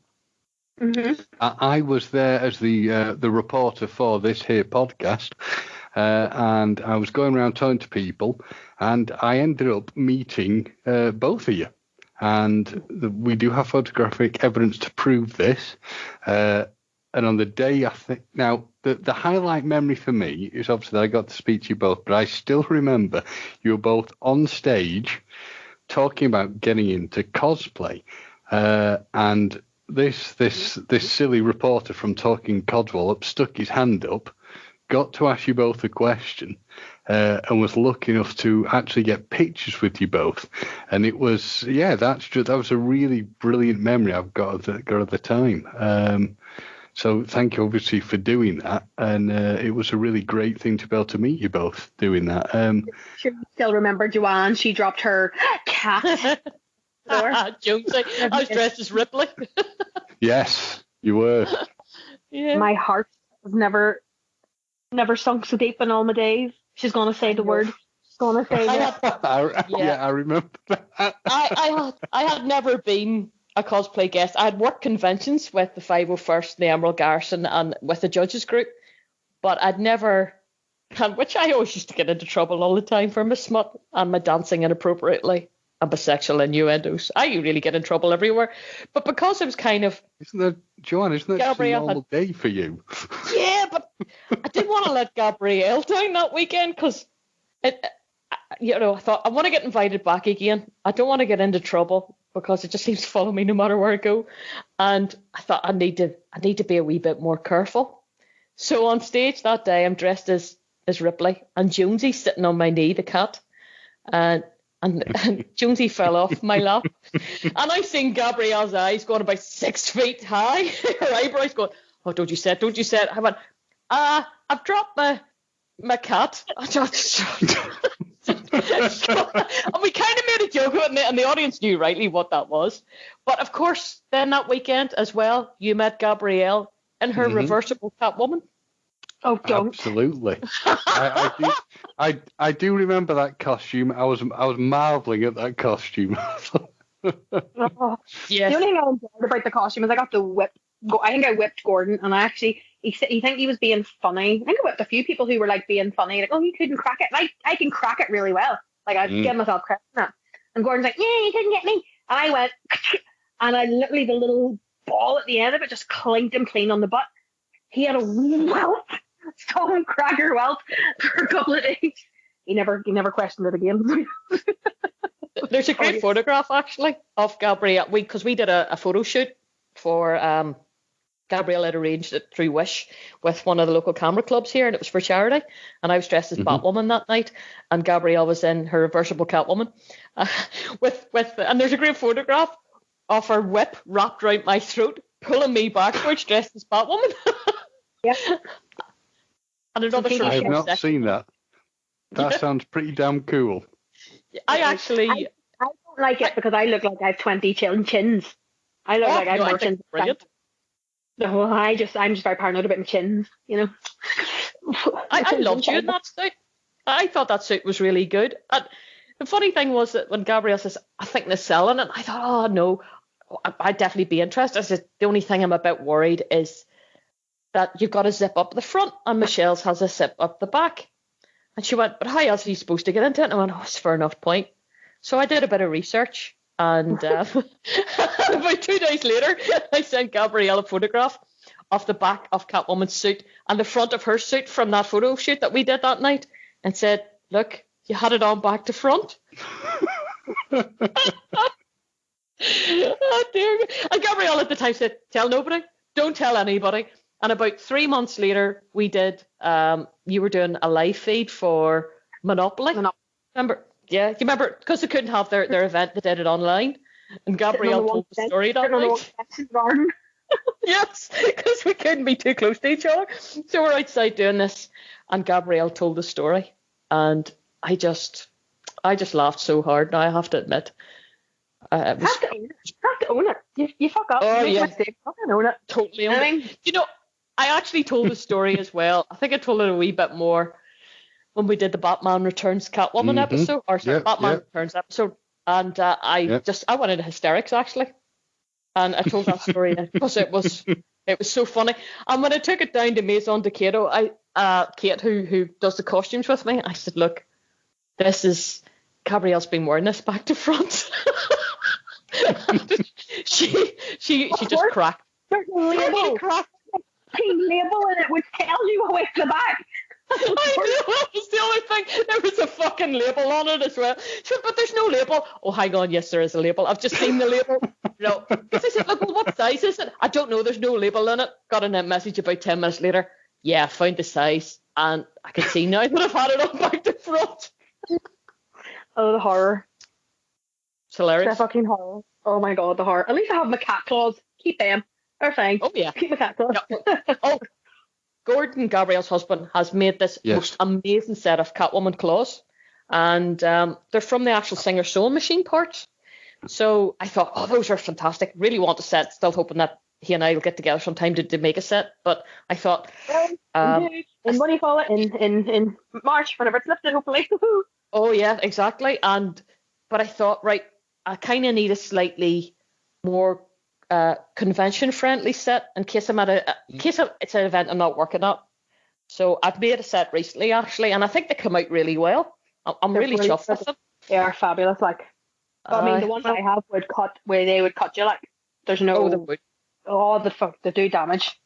Speaker 3: Mm-hmm.
Speaker 7: I was there as the reporter for this here podcast, and I was going around talking to people, and I ended up meeting both of you. And we do have photographic evidence to prove this. And on the day, I think, now, the highlight memory for me is obviously that I got to speak to you both, but I still remember you were both on stage talking about getting into cosplay. And this silly reporter from Talking Codswallop stuck his hand up, got to ask you both a question, and was lucky enough to actually get pictures with you both. And it was, that was a really brilliant memory I've got of the time. So thank you obviously for doing that. And it was a really great thing to be able to meet you both doing that.
Speaker 3: Sure, you still remember Joanne? She dropped her cat.
Speaker 8: Jonesy, I was dressed as Ripley.
Speaker 7: Yes, you were.
Speaker 3: Yeah. My heart was never sunk so deep in all my days. She's going to say the word. She's going to say it.
Speaker 7: I remember that.
Speaker 8: I had never been a cosplay guest. I had worked conventions with the 501st, the Emerald Garrison, and with the judges group, but I'd never, which I always used to get into trouble all the time for my smut and my dancing inappropriately and bisexual innuendos. I really get in trouble everywhere. But because I was kind of...
Speaker 7: Joanne, isn't that just a normal day for you?
Speaker 8: Yeah, but I didn't want to let Gabrielle down that weekend, because, I thought, I want to get invited back again. I don't want to get into trouble, because it just seems to follow me no matter where I go. And I thought I need to be a wee bit more careful. So on stage that day, I'm dressed as Ripley, and Jonesy's sitting on my knee, the cat. And Jonesy fell off my lap. And I seen Gabrielle's eyes going about 6 feet high. Her eyebrows going, oh, don't you say it. I went, I've dropped my cat. And we kind of made a joke about it, and the audience knew rightly what that was. But of course, then that weekend as well, you met Gabrielle in her reversible Catwoman.
Speaker 3: Oh, don't.
Speaker 7: Absolutely. I do remember that costume. I was marveling at that costume.
Speaker 3: Oh.
Speaker 8: Yes.
Speaker 3: The only thing I enjoyed about the costume is I got to whip. I think I whipped Gordon, and I actually he think he was being funny. I think I whipped a few people who were like being funny, like, oh, you couldn't crack it. I can crack it really well. Like I give myself credit for that. And Gordon's like, yeah, you couldn't get me. And I went, and I literally the little ball at the end of it just clinked him clean on the butt. He had a welt, stone cracker welt for a couple of days. He never questioned it again.
Speaker 8: There's a great photograph actually of Gabrielle. Because we did a photo shoot for Gabrielle had arranged it through Wish with one of the local camera clubs here, and it was for charity. And I was dressed as Batwoman that night, and Gabrielle was in her reversible Catwoman. And there's a great photograph of her whip wrapped around my throat, pulling me backwards, dressed as Batwoman.
Speaker 3: Yeah.
Speaker 8: And another
Speaker 7: I have not seen that. That sounds pretty damn cool.
Speaker 8: I don't
Speaker 3: like it because I look like I have 20 chins. I look like I'm more chins.
Speaker 8: Brilliant.
Speaker 3: No, I'm just very paranoid about my chins, you know.
Speaker 8: I loved you in that suit. I thought that suit was really good. And the funny thing was that when Gabrielle says, I think they're selling it, I thought, oh, no, I'd definitely be interested. I said, the only thing I'm a bit worried is that you've got a zip up the front and Michelle's has a zip up the back. And she went, but how else are you supposed to get into it? And I went, oh, it's fair enough point. So I did a bit of research. And about 2 days later, I sent Gabrielle a photograph of the back of Catwoman's suit and the front of her suit from that photo shoot that we did that night, and said, look, you had it on back to front. Oh, dear. And Gabrielle at the time said, tell nobody, don't tell anybody. And about 3 months later, we did, you were doing a live feed for Monopoly. Remember? Yeah, you remember, because they couldn't have their event, they did it online. And Gabrielle told the story that night. Yes, because we couldn't be too close to each other. So we're outside doing this, and Gabrielle told the story. And I just laughed so hard, now I have to admit.
Speaker 3: You have to own it. You fuck up.
Speaker 8: Oh,
Speaker 3: you
Speaker 8: yeah.
Speaker 3: Fucking own it.
Speaker 8: Totally own it. You know, I actually told the story as well. I think I told it a wee bit more when we did the Batman Returns Catwoman episode, or sorry, Batman Returns episode, and I went into hysterics actually, and I told that story because it was so funny. And when I took it down to Maison de Cato, Kate, who does the costumes with me, I said, look, this is Gabrielle's been wearing this back to front. she just cracked.
Speaker 3: There's a label. Label and it would tell you away the back.
Speaker 8: I know, that was the only thing. There was a fucking label on it as well. She went, but there's no label. Oh, hang on, yes, there is a label. I've just seen the label. No, because I said, look, well, what size is it? I don't know. There's no label on it. Got a message about 10 minutes later. Yeah, I found the size, and I can see now that I've had it on back to front.
Speaker 3: Oh, the horror.
Speaker 8: It's hilarious.
Speaker 3: The fucking horror. Oh my god, the horror. At least I have my cat claws. Keep them. They're fine.
Speaker 8: Oh yeah.
Speaker 3: Keep my cat claws.
Speaker 8: No. Oh, Gordon, Gabrielle's husband, has made this most amazing set of Catwoman claws, and they're from the actual Singer sewing machine parts. So I thought, oh, those are fantastic. Really want a set. Still hoping that he and I will get together sometime to make a set. But I thought,
Speaker 3: in what do you call it? In March, whenever it's lifted, hopefully.
Speaker 8: Oh yeah, exactly. But I thought, right, I kind of need a slightly more convention friendly set in case I'm at it's an event I'm not working at. So I've made a set recently actually, and I think they come out really well. I'm really chuffed with them.
Speaker 3: They are fabulous. Like, I mean, the ones I have would cut where they would cut you. Like, there's no.
Speaker 8: Oh, they would.
Speaker 3: Oh, the fuck, they do damage.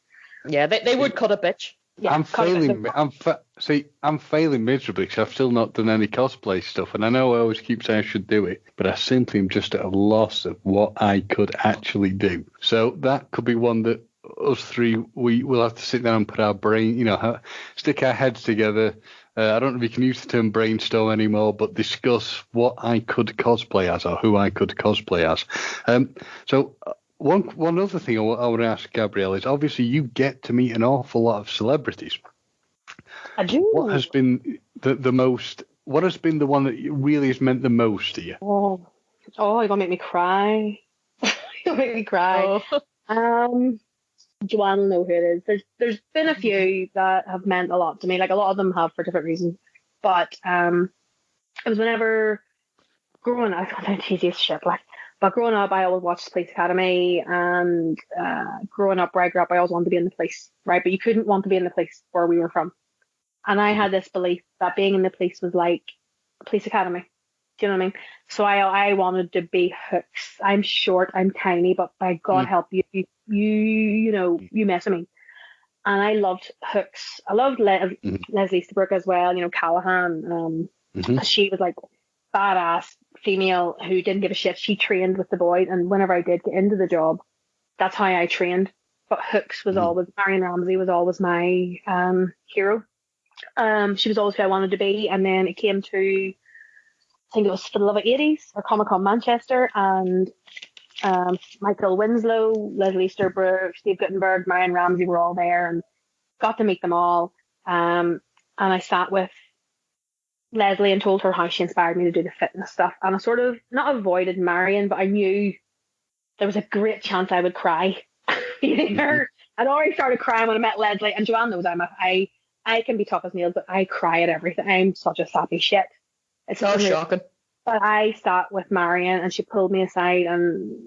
Speaker 8: Yeah, they would cut a bitch.
Speaker 3: Yeah,
Speaker 7: I'm failing. I'm failing miserably because I've still not done any cosplay stuff, and I know I always keep saying I should do it, but I simply am just at a loss of what I could actually do. So that could be one that us three we'll have to sit down and put our brain, stick our heads together. I don't know if you can use the term brainstorm anymore, but discuss what I could cosplay as or who I could cosplay as. So. One other thing I want to ask Gabrielle is, obviously you get to meet an awful lot of celebrities.
Speaker 3: I do.
Speaker 7: What has been the most what has been the one that really has meant the most to you?
Speaker 3: Oh, you're gonna make me cry. You'll make me cry. Joanne will know who it is. There's been a few that have meant a lot to me. Like a lot of them have for different reasons. But it was whenever growing up, I don't cheesiest shit like. But growing up, I always watched Police Academy, and growing up where I grew up, I always wanted to be in the police, right? But you couldn't want to be in the police where we were from. And I had this belief that being in the police was like a police academy. Do you know what I mean? So I wanted to be Hooks. I'm short, I'm tiny, but by God help you, you mess with me. And I loved Hooks. I loved Leslie Easterbrook as well. You know, Callahan. She was like badass female who didn't give a shit. She trained with the boys, and whenever I did get into the job, that's how I trained. But Hooks was always, Marion Ramsey was always my hero. She was always who I wanted to be, and then it came to, I think it was for the Love of 80s or Comic-Con Manchester, and Michael Winslow, Leslie Easterbrook, Steve Guttenberg, Marion Ramsey were all there, and got to meet them all. And I sat with Leslie and told her how she inspired me to do the fitness stuff. And I sort of not avoided Marion, but I knew there was a great chance I would cry meeting her. I'd already started crying when I met Leslie, and Joanne knows I can be tough as nails, but I cry at everything. I'm such a sappy shit. It's
Speaker 8: so shocking.
Speaker 3: But I sat with Marion, and she pulled me aside, and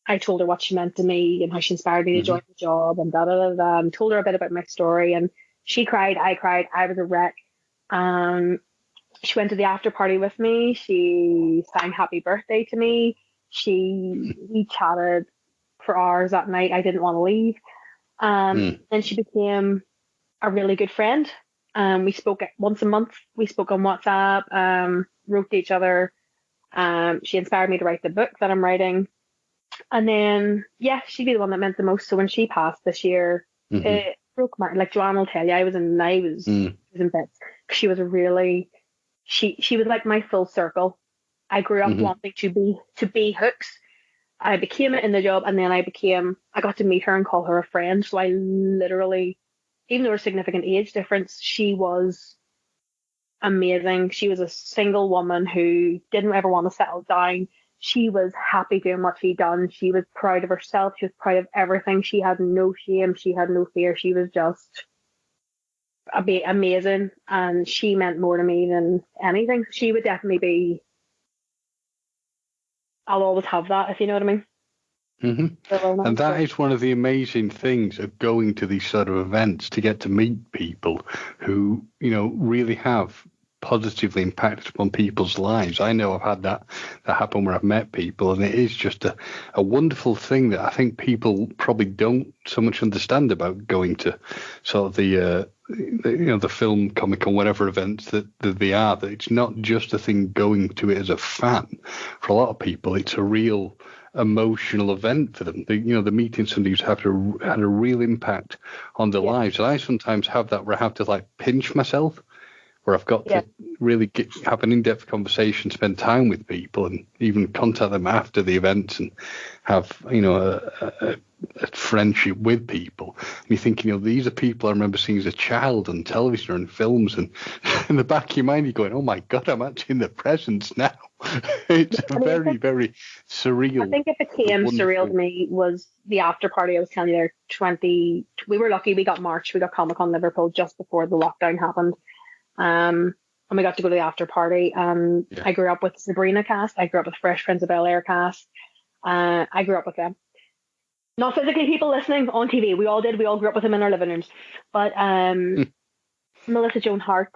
Speaker 3: I told her what she meant to me and how she inspired me to join the job, and and told her a bit about my story. And she cried, I was a wreck. She went to the after party with me. She sang happy birthday to me. We chatted for hours that night. I didn't want to leave. Then she became a really good friend. We spoke once a month. We spoke on WhatsApp, wrote to each other. She inspired me to write the book that I'm writing. And then, she'd be the one that meant the most. So when she passed this year, it broke my, like Joanne will tell you, I was in bits. She was she was like my full circle. I grew up wanting to be Hooks. I became it in the job, and then I got to meet her and call her a friend. So I literally, even though there was a significant age difference, she was amazing. She was a single woman who didn't ever want to settle down. She was happy doing what she'd done. She was proud of herself. She was proud of everything. She had no shame. She had no fear. She was just amazing, and she meant more to me than anything. She would definitely be, I'll always have that, if you know what I mean.
Speaker 7: And that is one of the amazing things of going to these sort of events, to get to meet people who, really have positively impacted upon people's lives. I know I've had that happen where I've met people, and it is just a wonderful thing that I think people probably don't so much understand about going to sort of the film, comic, or whatever events that they are, that it's not just a thing going to it as a fan. For a lot of people, it's a real emotional event for them. The meeting somebody who's had a real impact on their lives. And I sometimes have that where I have to like pinch myself, where I've got to really have an in-depth conversation, spend time with people, and even contact them after the event and have, a friendship with people. And you're thinking, these are people I remember seeing as a child on television or in films, and in the back of your mind you're going, oh my God, I'm actually in the presence now. It's very, very surreal.
Speaker 3: I think it became surreal to me was the after party I was telling you there. We were lucky, we got Comic-Con Liverpool just before the lockdown happened. And we got to go to the after party. I grew up with Sabrina cast. I grew up with Fresh Prince of Bel-Air cast. I grew up with them. Not physically, people listening on TV. We all did. We all grew up with them in our living rooms. But Melissa Joan Hart,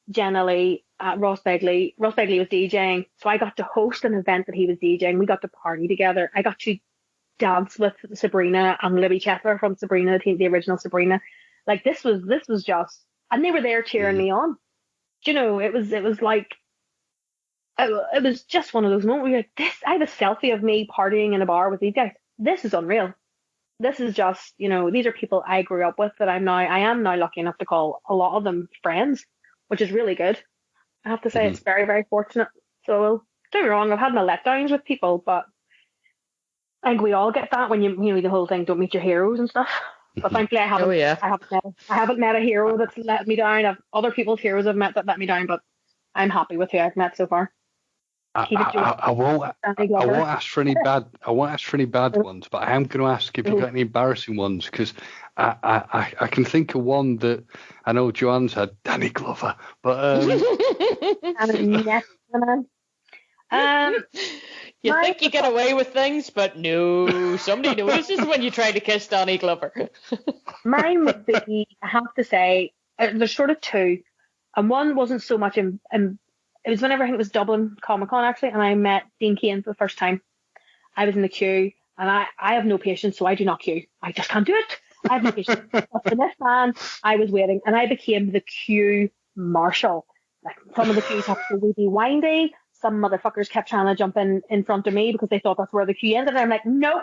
Speaker 3: Jenna Lee, Ross Begley. Ross Begley was DJing, so I got to host an event that he was DJing. We got to party together. I got to dance with Sabrina and Libby Chetler from Sabrina, the original Sabrina. Like this was just, and they were there cheering me on. It was like, it was just one of those moments where you're like, this. I have a selfie of me partying in a bar with these guys. This is unreal. This is just, these are people I grew up with that I am now lucky enough to call a lot of them friends, which is really good. I have to say it's very, very fortunate. So don't get me wrong, I've had my letdowns with people, but I think we all get that when you the whole thing, don't meet your heroes and stuff. But thankfully I haven't met a hero that's let me down. I've other people's heroes I've met that let me down, but I'm happy with who I've met so far.
Speaker 7: I won't ask for any bad. I won't ask for any bad ones, but I am going to ask if you got any embarrassing ones, because I can think of one that I know Joanne's had, Danny Glover, but
Speaker 8: you think you get away with things, but no, somebody notices when you try to kiss Danny Glover.
Speaker 3: Mine would be, I have to say, there's sort of two, and one wasn't so much in it was whenever I think it was Dublin Comic Con actually, and I met Dean Cain for the first time. I was in the queue, and I have no patience, so I do not queue. I just can't do it. I have no patience. But for this man, I was waiting, and I became the queue marshal. Like, some of the queues have to be windy. Some motherfuckers kept trying to jump in front of me because they thought that's where the queue ended. And I'm like, no,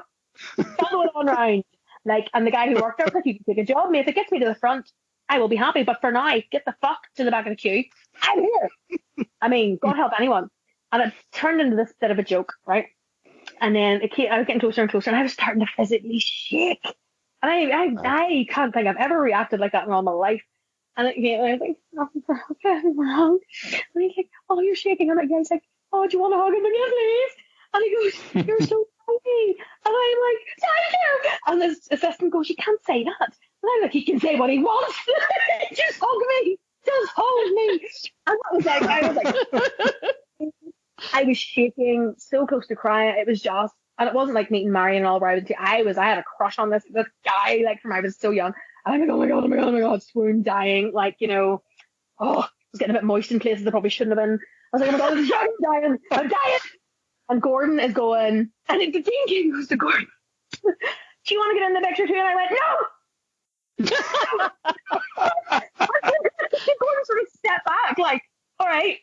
Speaker 3: follow it on round. Like, and the guy who worked there was like, you can take a job, mate. If it gets me to the front, I will be happy. But for now, get the fuck to the back of the queue. I'm here. I mean, God help anyone. And it turned into this bit of a joke, right? And then I was getting closer and closer, and I was starting to physically shake. And I can't think I've ever reacted like that in all my life. And I was like, nothing wrong. And he's like, oh, you're shaking. And the guy's like, oh, do you want to hug him again, please? And he goes, you're so tiny. And I'm like, thank you. And this assistant goes, you can't say that. And I'm like, he can say what he wants. Just hug me. Just hold me. And that was like, I was shaking, so close to crying. It was just, and it wasn't like meeting Marion and all where I had a crush on this guy, like, from I was so young. And I'm like, oh my god, swoon, dying, like, you know, I was getting a bit moist in places I probably shouldn't have been. I was like, oh my god, I'm dying. And Gordon is going, and the Dean King goes to Gordon, do you want to get in the picture too? And I went, no. Gordon sort of stepped back, like, all right,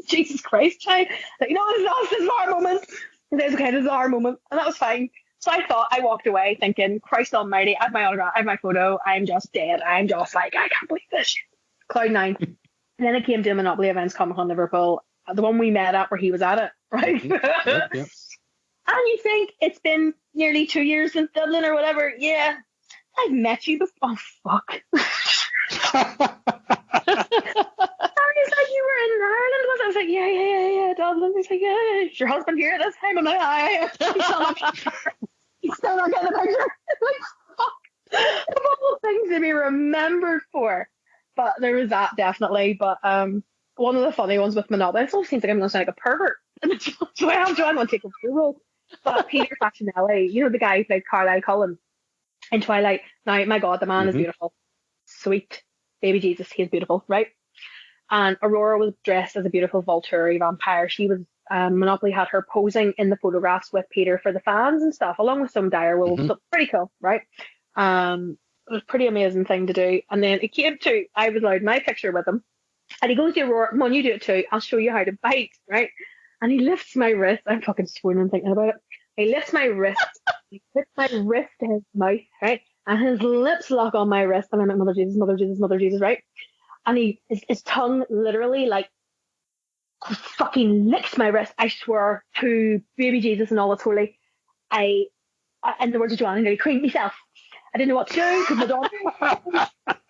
Speaker 3: Jesus Christ, child. Like, you know, this is our moment. And says, okay, this is our moment. And that was fine. So I walked away thinking, Christ almighty, I have my autograph, I have my photo, I'm just dead. I'm just like, I can't believe this shit. Cloud 9. And then it came to Monopoly Events Comic Con Liverpool, the one we met at where he was at it, right?
Speaker 7: Yep.
Speaker 3: And you think it's been nearly 2 years since Dublin or whatever. Yeah, I've met you before. Oh, fuck. He's like, you were in Ireland, was it? I was like, yeah, Dublin. He's like, yeah, is your husband here this time? I'm like, hi. He's still not getting the picture. Like, fuck. Of all things to be remembered for. But there was that, definitely. But one of the funny ones with Monopoly, it always seems like I'm going to sound like a pervert. So I have Joanne want to take a role. But Peter Facinelli, you know, the guy who played Carlisle Cullen in Twilight. Now, my God, the man is beautiful. Sweet. Baby Jesus, he is beautiful, right? And Aurora was dressed as a beautiful Volturi vampire. She was, Monopoly had her posing in the photographs with Peter for the fans and stuff, along with some dire wolves. So pretty cool, right? It was a pretty amazing thing to do. And then it came to, I was allowed my picture with him. And he goes to Aurora, come on, you do it too. I'll show you how to bite, right? And he lifts my wrist. I'm fucking swooning thinking about it. He lifts my wrist. He puts my wrist to his mouth, right? And his lips lock on my wrist. And I'm like, Mother Jesus, Mother Jesus, Mother Jesus, right? And his tongue literally, like, fucking licks my wrist, I swear, to baby Jesus and all that's holy. In the words of Joanne, I nearly creamed myself. I didn't know what to do because my daughter.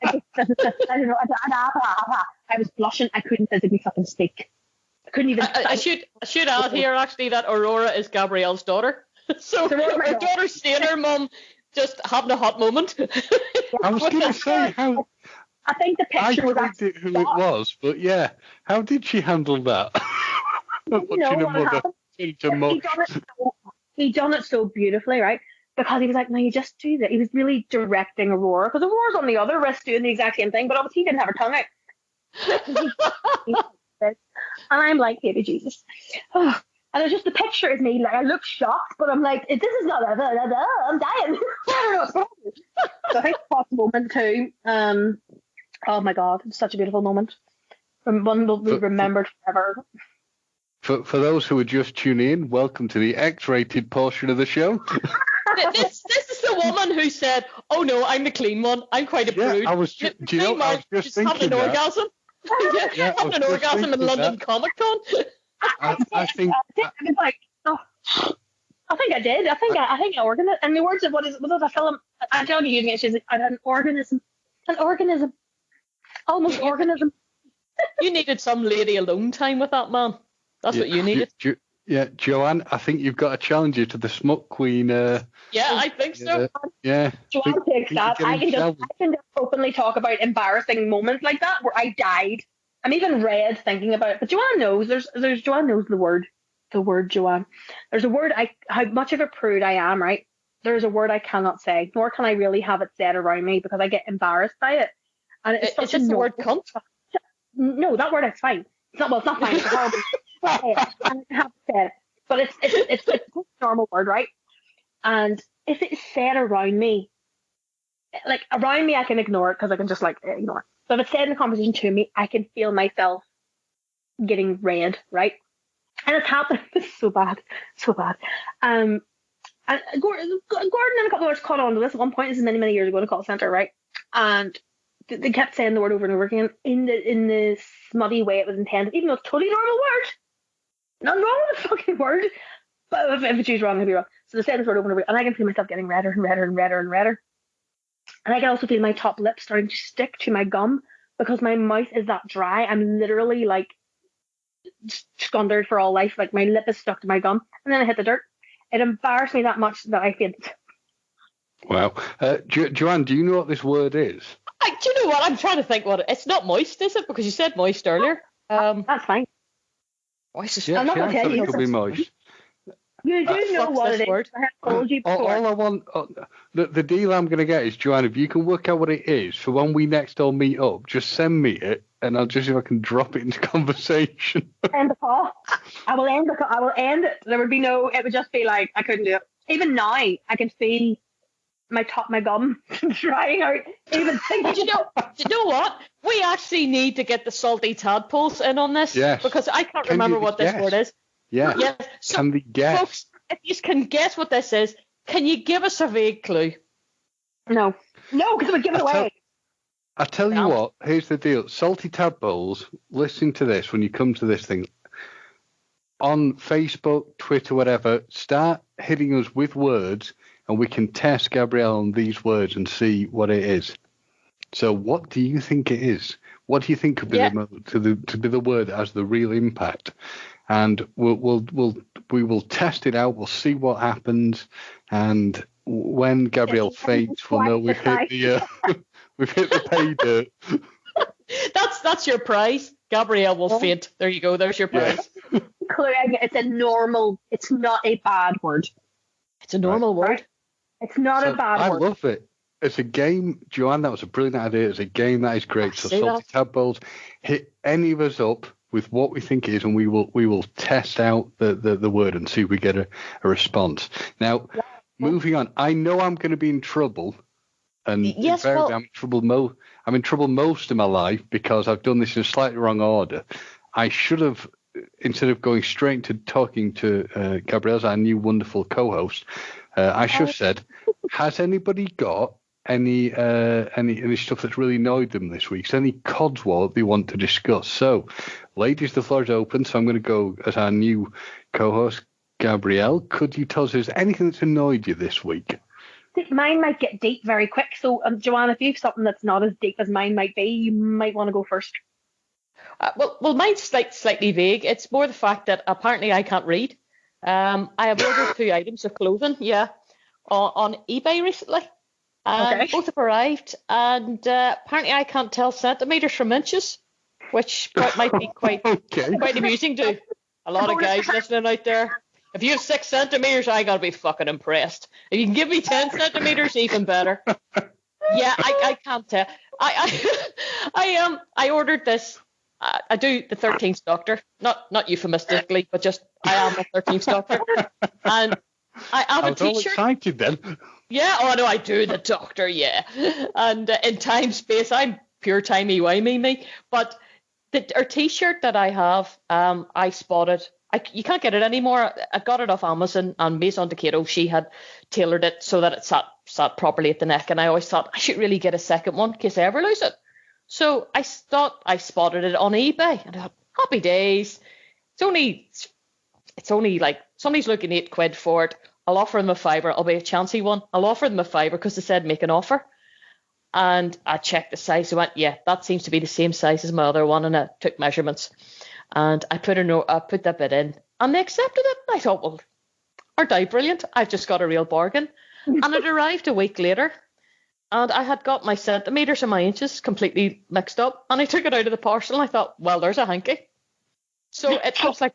Speaker 3: I don't know. I was blushing. I couldn't physically fucking speak. I couldn't even.
Speaker 8: I should add here actually that Aurora is Gabrielle's daughter. So her daughter's seeing her mum just having a hot moment.
Speaker 7: I was going to say how.
Speaker 3: I think the picture was actually
Speaker 7: who it was, but yeah, how did she handle that? Watching her mother turn to mush.
Speaker 3: He done it so beautifully, right? Because he was like, no, you just do that. He was really directing Aurora, because Aurora's on the other wrist doing the exact same thing, but obviously he didn't have her tongue out. And I'm like, baby Jesus. Oh. And it's just the picture is me, like, I look shocked, but I'm like, this is not, I'm dying. I don't know. So I think that's the moment too. Oh my God, it's such a beautiful moment. One will be remembered forever.
Speaker 7: For those who are just tuning in, welcome to the X-rated portion of the show.
Speaker 8: This is the woman who said, "Oh no, I'm the clean one. I'm quite a prude."
Speaker 7: I was just thinking
Speaker 8: having an orgasm. Having an orgasm in London Comic Con.
Speaker 3: I think I did. I think I organism. And the words of what is the film? I'm telling you, she's an organism. Almost organism.
Speaker 8: You needed some lady alone time with that man. That's what you needed.
Speaker 7: Joanne, I think you've got to challenge you to the Smut Queen.
Speaker 8: Yeah, I think so.
Speaker 7: Yeah.
Speaker 3: Joanne takes that. I can just openly talk about embarrassing moments like that where I died. I'm even red thinking about it. But Joanne knows. Joanne knows the word Joanne. There's a word how much of a prude I am, right? There's a word I cannot say, nor can I really have it said around me because I get embarrassed by it. And it's such
Speaker 8: the word cunt?
Speaker 3: No, that word is fine. It's not fine. It's horrible. I have to say it. But it's a normal word, right? And if it's said around me, like around me, I can ignore it because I can just like ignore it. But if it's said in a conversation to me, I can feel myself getting red, right? And it's happened. It's so bad. And Gordon and a couple of others caught on to this at one point. This is many, many years ago in a call center, right? And they kept saying the word over and over again in the smutty way it was intended, even though it's a totally normal word. Nothing wrong with the fucking word. But if it's used wrong, it'll be wrong. So they said this word over and over, and I can feel myself getting redder and redder and redder and redder. And I can also feel my top lip starting to stick to my gum because my mouth is that dry. I'm literally like scundered for all life. Like my lip is stuck to my gum. And then I hit the dirt. It embarrassed me that much that I fainted.
Speaker 7: Wow. Joanne, do you know what this word is?
Speaker 8: Do you know what? I'm trying to think it's not moist, is it? Because you said moist earlier.
Speaker 3: That's fine.
Speaker 8: Moist is
Speaker 3: I'm not going to tell you.
Speaker 7: It could be moist.
Speaker 3: You do know what it is. I have told you before.
Speaker 7: All I want, the deal I'm going to get is, Joanne, if you can work out what it is for when we next all meet up, just send me it, and I'll just see if I can drop it into conversation.
Speaker 3: End the call. I will end it. There would be no. It would just be like I couldn't do it. Even now, I can feel my gum drying out. Even thinking.
Speaker 8: Do you know what? We actually need to get the salty tadpoles in on this.
Speaker 7: Yes.
Speaker 8: Because I can't remember what this word is.
Speaker 7: Yeah.
Speaker 8: Yes. So,
Speaker 7: can we guess?
Speaker 8: Folks, if you can guess what this is, can you give us a vague clue?
Speaker 3: No, because it would give it away.
Speaker 7: I tell you what, here's the deal. Salty tadpoles, listen to this when you come to this thing. On Facebook, Twitter, whatever, start hitting us with words and we can test Gabrielle on these words and see what it is. So what do you think it is? What do you think could be to be the word that has the real impact? And we will test it out. We'll see what happens. And when Gabrielle faints, we'll know we've hit the pay dirt.
Speaker 8: That's your prize. Gabrielle will faint. There you go. There's your prize.
Speaker 3: It's a normal. It's not a bad word.
Speaker 8: It's a normal word.
Speaker 3: It's not a bad word.
Speaker 7: I love it. It's a game, Joanne. That was a brilliant idea. It's a game that is great. So salty tadpoles, hit any of us up with what we think it is, and we will test out the word and see if we get a response. Now, moving on. I know I'm going to be in trouble, and I'm in trouble most of my life because I've done this in a slightly wrong order. I should have, instead of going straight to talking to Gabrielle, our new wonderful co-host, I should have said, has anybody got any stuff that's really annoyed them this week? So any Codswallop they want to discuss? So, ladies, the floor is open. So I'm going to go as our new co-host, Gabrielle. Could you tell us if there's anything that's annoyed you this week?
Speaker 3: I think mine might get deep very quick. So, Joanne, if you have something that's not as deep as mine might be, you might want to go first.
Speaker 8: Well, mine's slightly vague. It's more the fact that apparently I can't read. I have ordered 2 items of clothing, on eBay recently. Both have arrived, and apparently I can't tell centimeters from inches, which might be quite amusing to a lot of guys listening out there. If you have 6 centimeters, I gotta be fucking impressed. If you can give me 10 centimeters, even better. Yeah, I can't tell. I ordered this. I do the 13th Doctor, not euphemistically, but just I am the 13th Doctor, and I have a T-shirt.
Speaker 7: All excited then.
Speaker 8: Yeah, no, I do the Doctor, and in time space, I'm pure timey-wimey me. But our T-shirt that I have, I spotted. You can't get it anymore. I got it off Amazon, and Maison Decado, she had tailored it so that it sat properly at the neck, and I always thought I should really get a second one in case I ever lose it. So I thought I spotted it on eBay, and I thought, happy days. It's only like somebody's looking £8 for it. I'll offer them a £5. I'll be a chancy one. I'll offer them a £5 because they said make an offer. And I checked the size. I went, yeah, that seems to be the same size as my other one. And I took measurements. And I put that bit in. And they accepted it. And I thought, well, aren't I brilliant? I've just got a real bargain. And it arrived a week later. And I had got my centimetres and my inches completely mixed up. And I took it out of the parcel and I thought, well, there's a hanky. So it was like,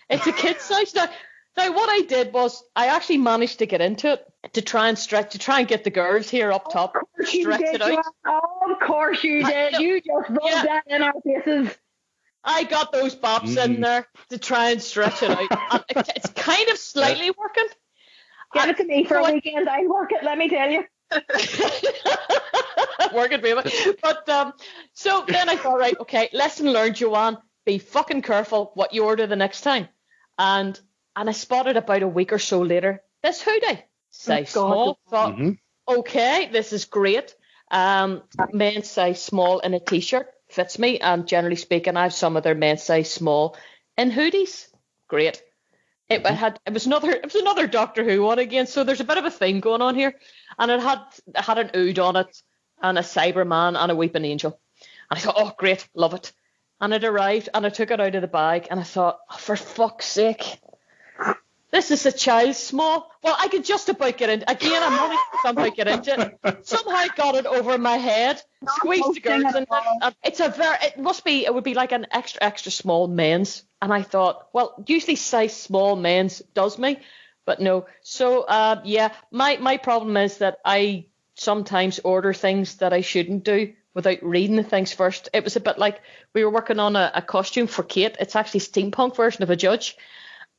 Speaker 8: it's a kid's size. Now, what I did was I actually managed to get into it to try and get the girls here up top, stretch it out.
Speaker 3: Of course you did. You just rubbed that in our faces.
Speaker 8: I got those bops in there to try and stretch it out. And it's kind of slightly working.
Speaker 3: Give it to me for a weekend. I work it, let me tell you.
Speaker 8: Working, baby. But so then I thought, right, okay, lesson learned, Joanne. Be fucking careful what you order the next time. And I spotted about a week or so later this hoodie, size small. Thought, okay, this is great. Men's size small in a t-shirt fits me. And generally speaking, I have some of their men's size small in hoodies. Great. It was another Doctor Who one again. So there's a bit of a thing going on here, and it had an Ood on it, and a Cyberman, and a Weeping Angel. And I thought, oh great, love it. And it arrived, and I took it out of the bag, and I thought, oh, for fuck's sake, this is a child's small. Well, I could just about get in. Again, I'm only about get into it. Somehow got it over my head, squeezed the girls in it. It would be like an extra small men's. And I thought, well, usually size small men's does me, but no. So, my problem is that I sometimes order things that I shouldn't do without reading the things first. It was a bit like we were working on a costume for Kate. It's actually steampunk version of a judge.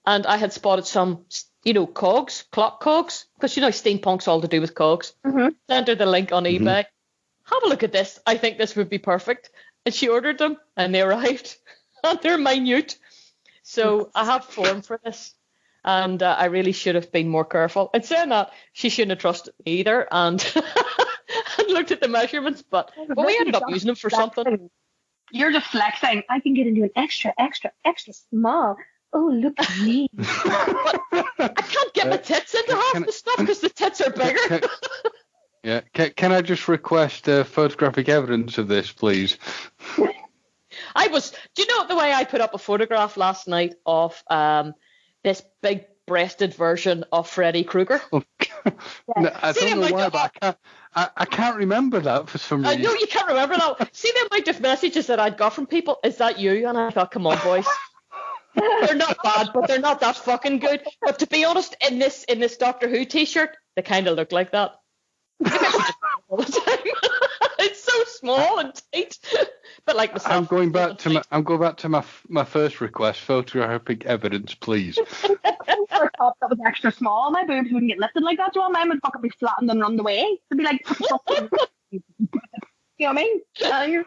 Speaker 8: And I had spotted some, cogs, clock cogs, because, steampunk's all to do with cogs. Sent her the link on eBay. Have a look at this. I think this would be perfect. And she ordered them, and they arrived. And they're minute. So I have form for this. And I really should have been more careful. And saying that, she shouldn't have trusted me either. And looked at the measurements. But we ended up using them for something.
Speaker 3: You're just flexing. I can get into an extra small. Oh, look at me.
Speaker 8: But I can't get my tits into half the stuff because the tits are bigger.
Speaker 7: Can I just request photographic evidence of this, please?
Speaker 8: Do you know the way I put up a photograph last night of this big-breasted version of Freddy Krueger?
Speaker 7: No, I don't know why, but I can't remember that for some reason.
Speaker 8: I know you can't remember that. See the amount of messages that I'd got from people? Is that you? And I thought, come on, boys. They're not bad, but they're not that fucking good. But to be honest, in this Doctor Who t-shirt, they kind of look like that. All the time. It's so small and tight. But like myself,
Speaker 7: I'm going back to my first request: photographic evidence, please.
Speaker 3: For a top that was extra small, my boobs wouldn't get lifted like that, Joanne. Mine would fucking be flattened and run away. It'd be like, you know what I mean? You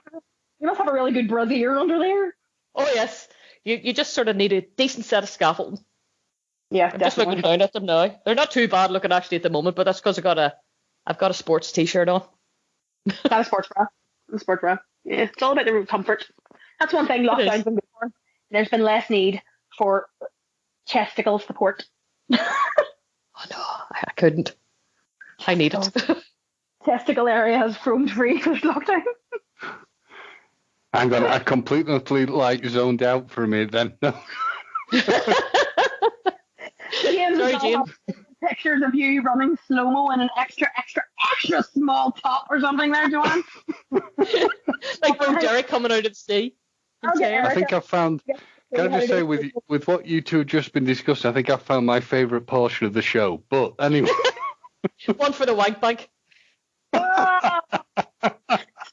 Speaker 3: must have a really good brassiere under there.
Speaker 8: Oh yes. You just sort of need a decent set of scaffolding.
Speaker 3: Yeah,
Speaker 8: I'm just looking down at them now. They're not too bad looking actually at the moment, but that's because I've got a sports t-shirt on.
Speaker 3: Got a sports bra. Yeah, it's all about the comfort. That's one thing lockdown's been good for. There's been less need for chesticle support.
Speaker 8: Oh no, I couldn't. I need it.
Speaker 3: Testicle area has roamed free with lockdown.
Speaker 7: I completely zoned out for a minute then. No.
Speaker 3: Sorry, Jane. Pictures of you running slow-mo in an extra small top or something there, Joanne.
Speaker 8: Like from Derek coming out of the sea.
Speaker 7: I think I found, can I just say, with what you two have just been discussing, I think I found my favourite portion of the show. But anyway.
Speaker 8: One for the wank bank.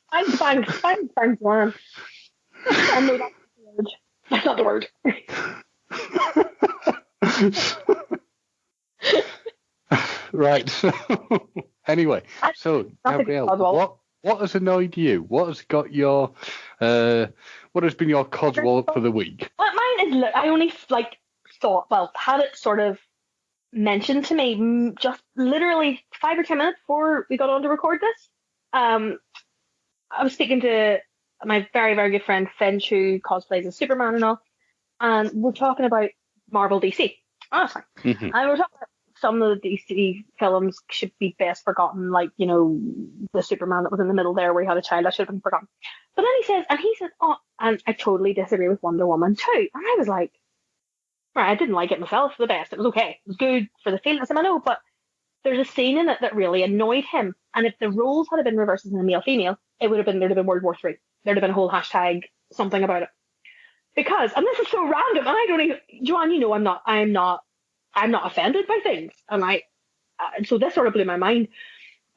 Speaker 3: Thanks, Joanne. I know that's not the word.
Speaker 7: Right. So, anyway, so Gabrielle, what has annoyed you? What has got your what has been your codswallop for the week?
Speaker 3: Well, mine is I only had it sort of mentioned to me just literally 5 or 10 minutes before we got on to record this. I was speaking to my very, very good friend Finch, who cosplays as Superman and all, and we're talking about Marvel DC. Oh, sorry. And we're talking about some of the DC films should be best forgotten, like, you know, the Superman that was in the middle there where he had a child, that should have been forgotten. But then he says, oh, and I totally disagree with Wonder Woman too. And I was like, right, I didn't like it myself the best. It was okay. It was good for the feelings, I know, but there's a scene in it that really annoyed him. And if the roles had been reversed in a male-female, there'd have been World War III. There'd have been a whole hashtag something about it. Because, and this is so random, and I don't even, Joanne, you know, I'm not offended by things, and so this sort of blew my mind.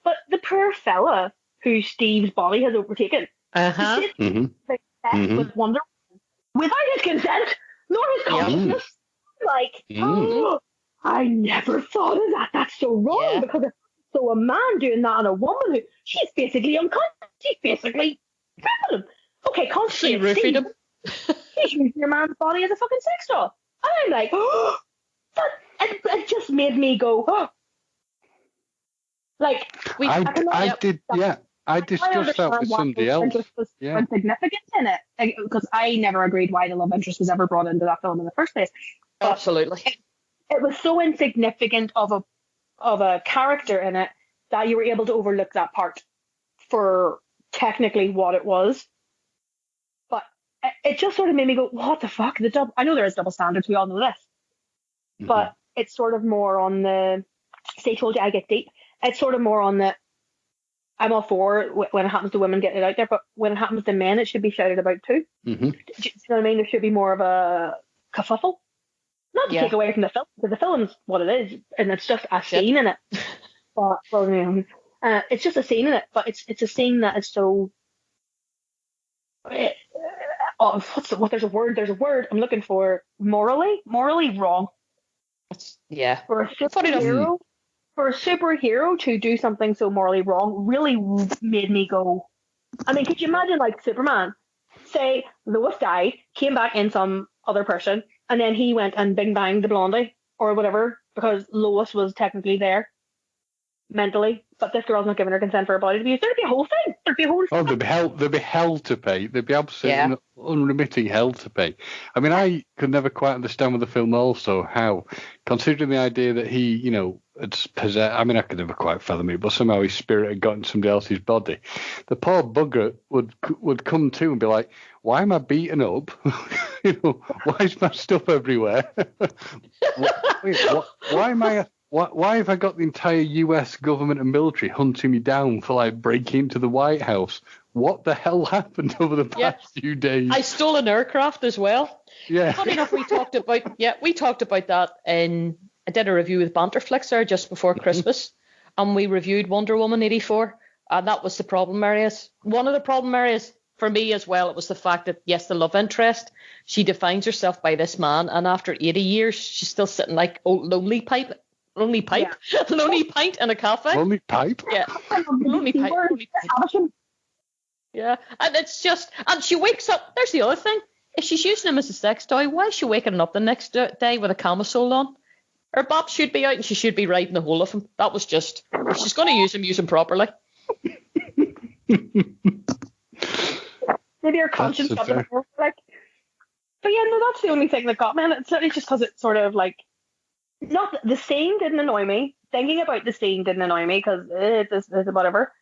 Speaker 3: But the poor fella who Steve's body has overtaken, with Wonder Woman without his consent, nor his consciousness. Like, oh, I never thought of that. That's so wrong, because if so a man doing that on a woman who she's basically unconscious, she's basically criminal. Okay, constantly roofied him. He's using your man's body as a fucking sex doll. And I'm like, oh, it just made me go, oh. Like,
Speaker 7: I discussed that with somebody else.
Speaker 3: Was insignificant in it, because I never agreed why the love interest was ever brought into that film in the first place. But
Speaker 8: absolutely.
Speaker 3: It was so insignificant of a character in it that you were able to overlook that part for technically what it was. But it just sort of made me go, what the fuck? I know there is double standards, we all know this. But it's sort of more on the, say, told you I get deep. It's sort of more on the, I'm all for when it happens to women getting it out there, but when it happens to men, it should be shouted about too. Do you know what I mean? There should be more of a kerfuffle. Not to take away from the film, because the film's what it is, and it's just a scene in it. But it's just a scene in it, but it's a scene that is so. There's a word I'm looking for. Morally wrong. For a superhero to do something so morally wrong really made me go. I mean, could you imagine, like, Superman? Say Lois died, came back in some other person, and then he went and bing banged the blondie or whatever, because Lois was technically there mentally, but this girl's not giving her consent for her body to be used. There'd be a whole thing. There'd be hell to pay. There'd be absolutely unremitting hell to pay. I mean, I could never quite understand with the film also how, considering the idea that he, you know, it's possessed. I mean, I could never quite fathom it, but somehow his spirit had got in somebody else's body. The poor bugger would come to and be like, "Why am I beaten up? You know, why is my stuff everywhere? Why am I? Why have I got the entire U.S. government and military hunting me down for, like, breaking into the White House? What the hell happened over the past few days?
Speaker 8: I stole an aircraft as well.
Speaker 7: Yeah.
Speaker 8: Funny enough, we talked about that in. I did a review with Banterflix there just before Christmas, and we reviewed Wonder Woman 84, and that was the problem areas. One of the problem areas for me as well, it was the fact that, yes, the love interest, she defines herself by this man, and after 80 years, she's still sitting like lonely pint in a cafe.
Speaker 7: Lonely pipe?
Speaker 8: Yeah. Lonely pipe. Yeah. And it's just, and she wakes up, there's the other thing. If she's using him as a sex toy, why is she waking up the next day with a camisole on? Her bop should be out and she should be riding the whole of him. That was just, if she's going to use him properly.
Speaker 3: Maybe her conscience got the better, like. But yeah, no, that's the only thing that got me. And it's literally just because it's sort of like, not the scene didn't annoy me. Thinking about the scene didn't annoy me because it's whatever.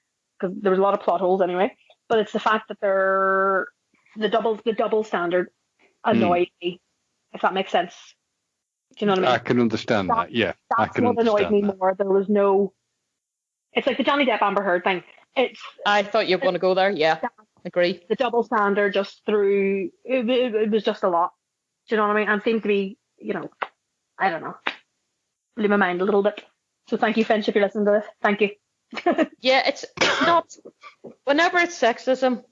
Speaker 3: Because there was a lot of plot holes anyway. But it's the fact that the double standard annoyed me, if that makes sense. Do you know what I mean?
Speaker 7: I can understand that. Yeah, I can understand that. That's what annoyed me more.
Speaker 3: There was no. It's like the Johnny Depp Amber Heard thing.
Speaker 8: I thought you were going to go there. Yeah, agree.
Speaker 3: The double standard just threw. It was just a lot. Do you know what I mean? And seemed to be, you know, I don't know, blew my mind a little bit. So thank you, Finch, if you're listening to this. Thank you.
Speaker 8: Yeah, it's not. Whenever it's sexism,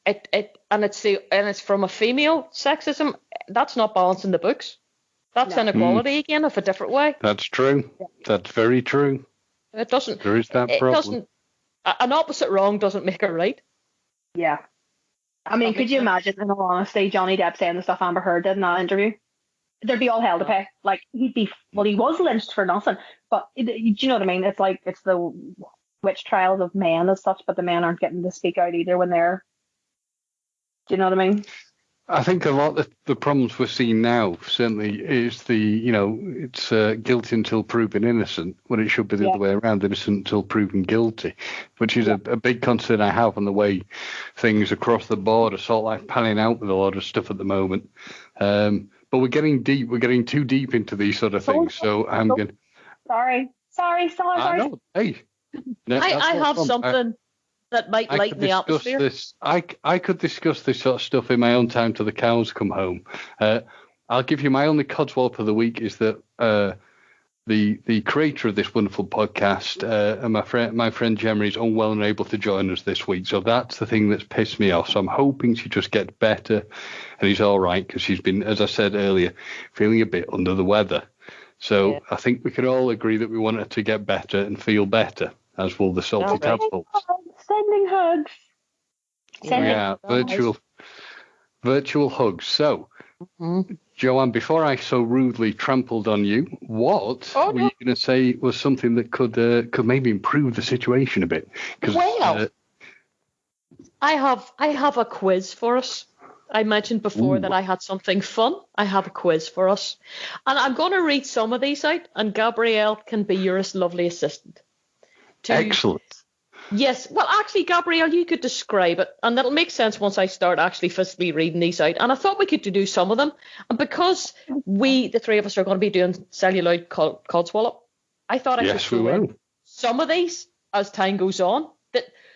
Speaker 8: it's from a female sexism. That's not balancing the books. That's inequality again, of a different way.
Speaker 7: That's true. Yeah. That's very true.
Speaker 8: It doesn't.
Speaker 7: There is that problem.
Speaker 8: An opposite wrong doesn't make it right.
Speaker 3: Yeah. I mean, could you imagine, in all honesty, Johnny Depp saying the stuff Amber Heard did in that interview? There'd be all hell to pay. Like, he was lynched for nothing. But do you know what I mean? It's like, it's the witch trials of men as such, but the men aren't getting to speak out either when they're. Do you know what I mean?
Speaker 7: I think a lot of the problems we're seeing now certainly is it's guilty until proven innocent, when it should be the other way around, innocent until proven guilty, which is a big concern I have on the way things across the board are sort of like panning out with a lot of stuff at the moment. But we're getting deep. We're getting too deep into these sort of things. So I'm going.
Speaker 3: Sorry.
Speaker 7: I know. Hey. No,
Speaker 8: I have something that might lighten the atmosphere.
Speaker 7: I could discuss this sort of stuff in my own time till the cows come home. I'll give you my only Codswallop of the week is that the creator of this wonderful podcast and my friend Gemma is unwell and able to join us this week. So that's the thing that's pissed me off. So I'm hoping she just gets better and he's all right, because she's been, as I said earlier, feeling a bit under the weather. So I think we can all agree that we want her to get better and feel better, as will the salty tadpoles.
Speaker 3: Sending hugs.
Speaker 7: Virtual hugs. So, Joanne, before I so rudely trampled on you, what were you going to say was something that could maybe improve the situation a bit?
Speaker 8: I have a quiz for us. I mentioned before that I had something fun. I have a quiz for us. And I'm going to read some of these out, and Gabrielle can be your lovely assistant.
Speaker 7: Excellent.
Speaker 8: Yes. Well, actually, Gabrielle, you could describe it, and it'll make sense once I start actually physically reading these out. And I thought we could do some of them. And because the three of us, are going to be doing celluloid Codswallop, I thought I should throw in some of these as time goes on.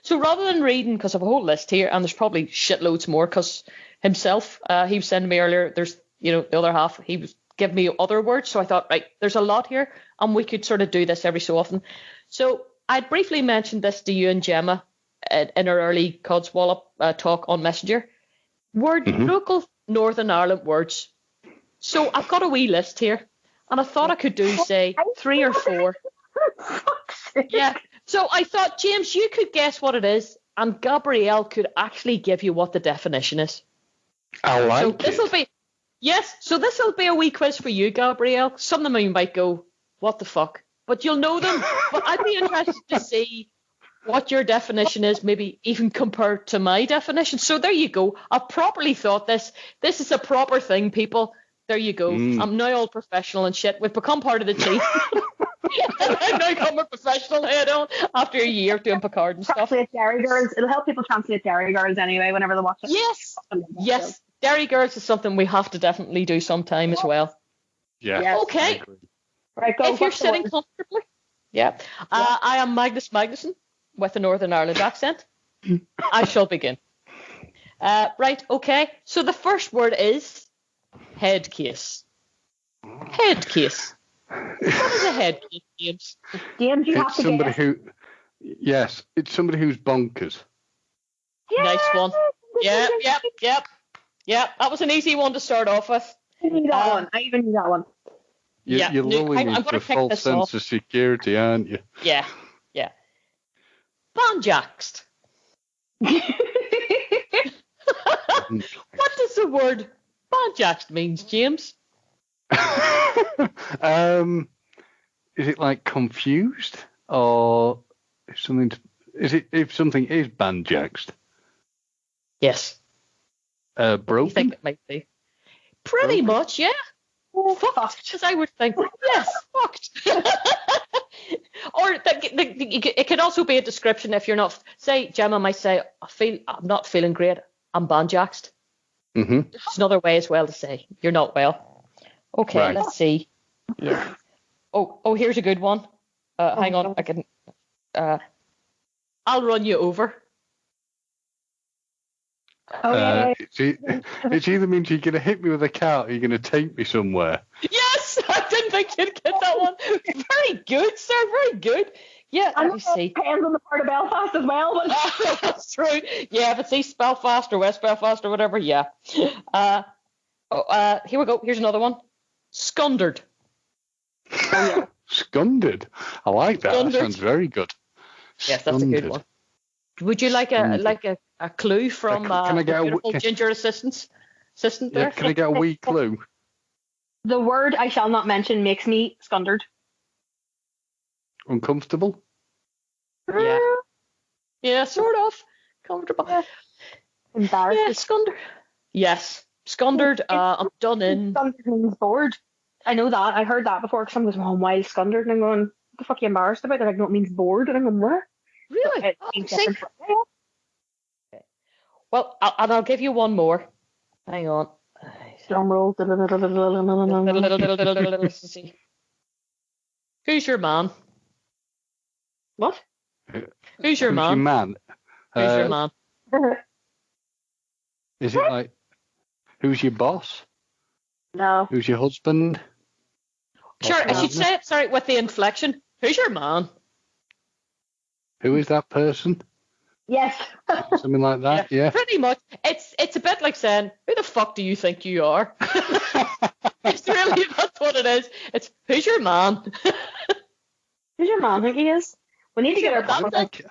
Speaker 8: So rather than reading, because I have a whole list here, and there's probably shitloads more, because himself, he was sending me earlier, there's, the other half, he was giving me other words. So I thought, right, there's a lot here, and we could sort of do this every so often. So I'd briefly mentioned this to you and Gemma in our early Codswallop talk on Messenger. Local Northern Ireland words. So I've got a wee list here, and I thought I could do, say, 3 or 4. Yeah. So I thought, James, you could guess what it is, and Gabrielle could actually give you what the definition is.
Speaker 7: I like
Speaker 8: it. So this will be a wee quiz for you, Gabrielle. Some of them you might go, what the fuck? But you'll know them. But I'd be interested to see what your definition is, maybe even compared to my definition. So there you go. I've properly thought this. This is a proper thing, people. There you go. I'm now all professional and shit. We've become part of the team. I've now got my professional head on after a year doing Picard and stuff.
Speaker 3: Translate Dairy Girls. It'll help people translate Dairy Girls anyway whenever they watch it.
Speaker 8: Yes. Dairy Girls is something we have to definitely do sometime as well.
Speaker 7: Yeah.
Speaker 8: Okay.
Speaker 3: Right, go.
Speaker 8: If you're sitting comfortably. Yeah. I am Magnus Magnuson with a Northern Ireland accent. I shall begin. Right. Okay. So the first word is head case. Head case. What is a head case, James?
Speaker 3: James, you have to
Speaker 7: somebody who. Yes, it's somebody who's bonkers.
Speaker 3: Yeah.
Speaker 8: Nice one. Yep. That was an easy one to start off with.
Speaker 3: I even knew that one.
Speaker 7: You're lulling me into a false sense of security, aren't you?
Speaker 8: Yeah. Banjaxed. What does the word banjaxed means, James?
Speaker 7: Is it like confused, or if something is banjaxed?
Speaker 8: Yes.
Speaker 7: Broken?
Speaker 8: I think it might be. Pretty much, yeah. Fucked, as I would think. Yes, fucked. Or it could also be a description if you're not. Say, Gemma might say, I'm not feeling great. I'm banjaxed. It's another way as well to say you're not well. Okay, right. Let's see. Yeah. Oh, here's a good one. Hang on, I can. I'll run you over.
Speaker 7: It either means you're going to hit me with a car or you're going to take me somewhere.
Speaker 8: Yes, I didn't think you'd get that one. Very good, sir. Very good. Yeah, let me see.
Speaker 3: Depends on the part of Belfast as well. But
Speaker 8: that's true. Yeah, if it's East Belfast or West Belfast or whatever, yeah. Here we go. Here's another one. Scundered.
Speaker 7: Scundered. I like that. Scundered. That sounds very good.
Speaker 8: Yes, that's a good one. Would you like a clue from the beautiful ginger assistant there?
Speaker 7: Can I get a wee clue?
Speaker 3: The word I shall not mention makes me scundered.
Speaker 7: Uncomfortable?
Speaker 8: Yeah. Yeah, sort of. Comfortable.
Speaker 3: Embarrassed.
Speaker 8: Yeah, scundered. Yes. Scundered, I'm done in.
Speaker 3: Scundered means bored. I know that. I heard that before because someone goes, "Oh, why is scundered?" And I'm going, "What the fuck are you embarrassed about?" They're like, "No, it means bored." And I'm going, "What?"
Speaker 8: Really?
Speaker 3: It
Speaker 8: Oh,
Speaker 3: means
Speaker 8: see?
Speaker 3: different for-
Speaker 8: Well, I'll give you one more. Hang on.
Speaker 3: Drum roll.
Speaker 8: Let's see. Who's your man?
Speaker 3: What?
Speaker 8: Who's your man?
Speaker 7: man?
Speaker 8: Who's your man?
Speaker 7: Is it like, who's your boss?
Speaker 3: No.
Speaker 7: Who's your husband?
Speaker 8: Sure, I should say it, sorry, with the inflection. Who's your man?
Speaker 7: Who is that person?
Speaker 3: Yes.
Speaker 7: Something like that, yeah.
Speaker 8: Pretty much. It's a bit like saying, who the fuck do you think you are? It's really, that's what it is. It's, who's your man?
Speaker 3: Who's your man think he is? We need to get our
Speaker 8: That's
Speaker 3: back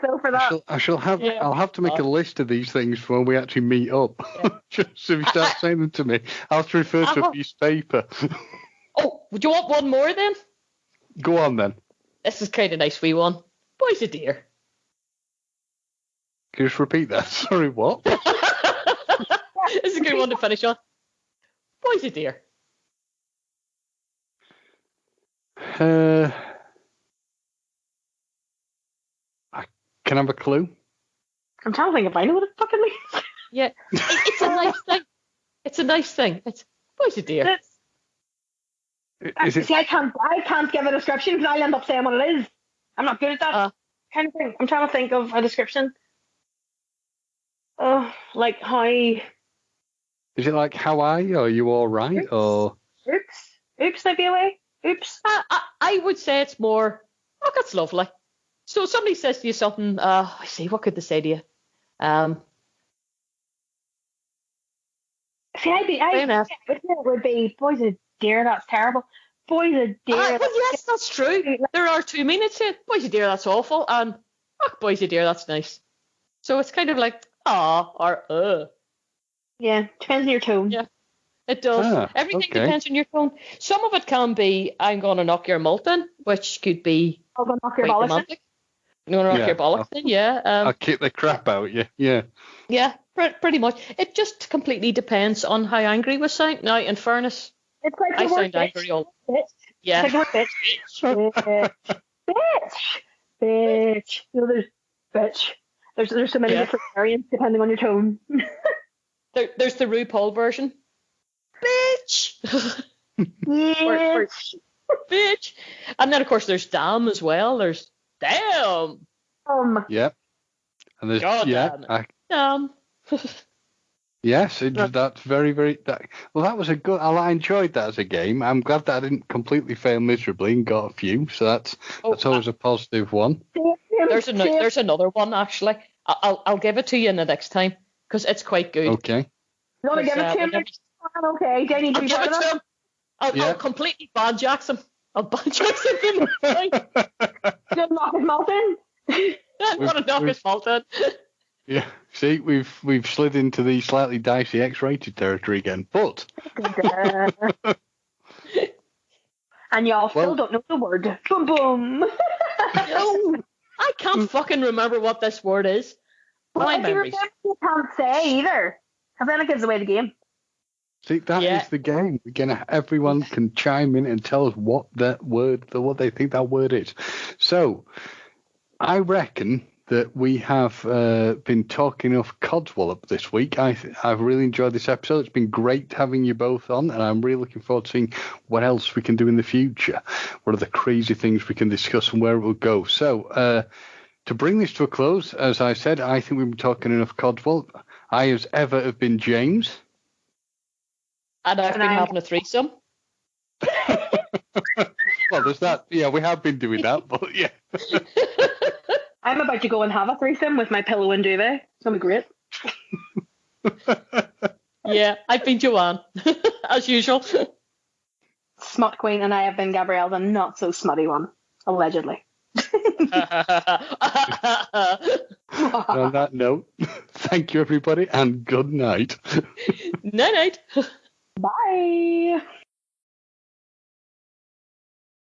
Speaker 3: bill for that.
Speaker 7: I'll have to make a list of these things for when we actually meet up. Just so if you start saying them to me, I'll have to refer to a piece of paper.
Speaker 8: Oh, do you want one more then?
Speaker 7: Go on then.
Speaker 8: This is kind of nice wee one. Boy's a dear.
Speaker 7: Can you just repeat that? Sorry, what?
Speaker 8: This is a good one to finish on. Boy's a dear.
Speaker 7: Can I have a clue?
Speaker 3: I'm trying to think if I know what it fucking means.
Speaker 8: Yeah, it's a nice thing. It's a nice thing. It's boy's a dear.
Speaker 7: Is it?
Speaker 3: See, I can't give a description because I'll end up saying what it is. I'm not good at that kind of thing. I'm trying to think of a description. Like how.
Speaker 7: Is it like how are you? Are you all right?
Speaker 3: Oops.
Speaker 7: Or
Speaker 3: Oops might be a way. Oops.
Speaker 8: I would say it's more, oh, that's lovely. So somebody says to you something, I see, what could they say to you?
Speaker 3: See, it would be, boys a dear, that's terrible. Boys a dear.
Speaker 8: Well, yes, that's true. There are two meanings to it. Boys a dear, that's awful. And, boys a dear, that's nice. So it's kind of like, or.
Speaker 3: Yeah, depends on your tone.
Speaker 8: Yeah, it does. Everything depends on your tone. Some of it can be, I'm going to knock your malt in, which could be
Speaker 3: I'm going to knock your bollocks in.
Speaker 8: You want to knock your bollocks in, yeah.
Speaker 7: I'll kick the crap out you, yeah.
Speaker 8: Yeah, pretty much. It just completely depends on how angry we sound. Now, in fairness,
Speaker 3: it's like
Speaker 8: I sound angry all. Yeah.
Speaker 3: It's like the word bitch. You know, there's bitch. There's so many different variants depending on your tone.
Speaker 8: There's the RuPaul version. Bitch.
Speaker 3: Yes.
Speaker 8: Bitch. And then of course there's damn as well. There's damn.
Speaker 7: Yep. And there's
Speaker 8: damn.
Speaker 7: Yes, that's very, very. That was a good. I enjoyed that as a game. I'm glad that I didn't completely fail miserably and got a few. So that's always a positive one.
Speaker 8: There's another one actually. I'll give it to you in the next time because it's quite good.
Speaker 7: Okay.
Speaker 3: You want to give it to him? Okay, Danny, do you
Speaker 8: give it to him. I'll completely banjax him. I'll banjax him.
Speaker 3: Just knock his mouth in.
Speaker 8: I'm gonna knock his mouth in.
Speaker 7: Yeah, see, we've slid into the slightly dicey X-rated territory again, but.
Speaker 3: And y'all still don't know the word. Boom boom.
Speaker 8: No, I can't fucking remember what this word is.
Speaker 3: Well, if you remember, you can't say either, because then it gives away the game.
Speaker 7: See, that is the game. Everyone can chime in and tell us what they think that word is. So, I reckon that we have been talking of Codswallop this week. I've really enjoyed this episode. It's been great having you both on, and I'm really looking forward to seeing what else we can do in the future. What are the crazy things we can discuss and where it will go. So, to bring this to a close, as I said, I think we've been talking enough Codswallop. I, as ever, have been James.
Speaker 8: And I've been having a threesome.
Speaker 7: Well, there's that. Yeah, we have been doing that, but yeah.
Speaker 3: I'm about to go and have a threesome with my pillow and duvet. It's going to be great.
Speaker 8: Yeah, I've been Joanne, as usual.
Speaker 3: Smut Queen, and I have been Gabrielle, the not so smutty one, allegedly.
Speaker 7: On that note, thank you, everybody, and good night.
Speaker 8: Night.
Speaker 3: Bye.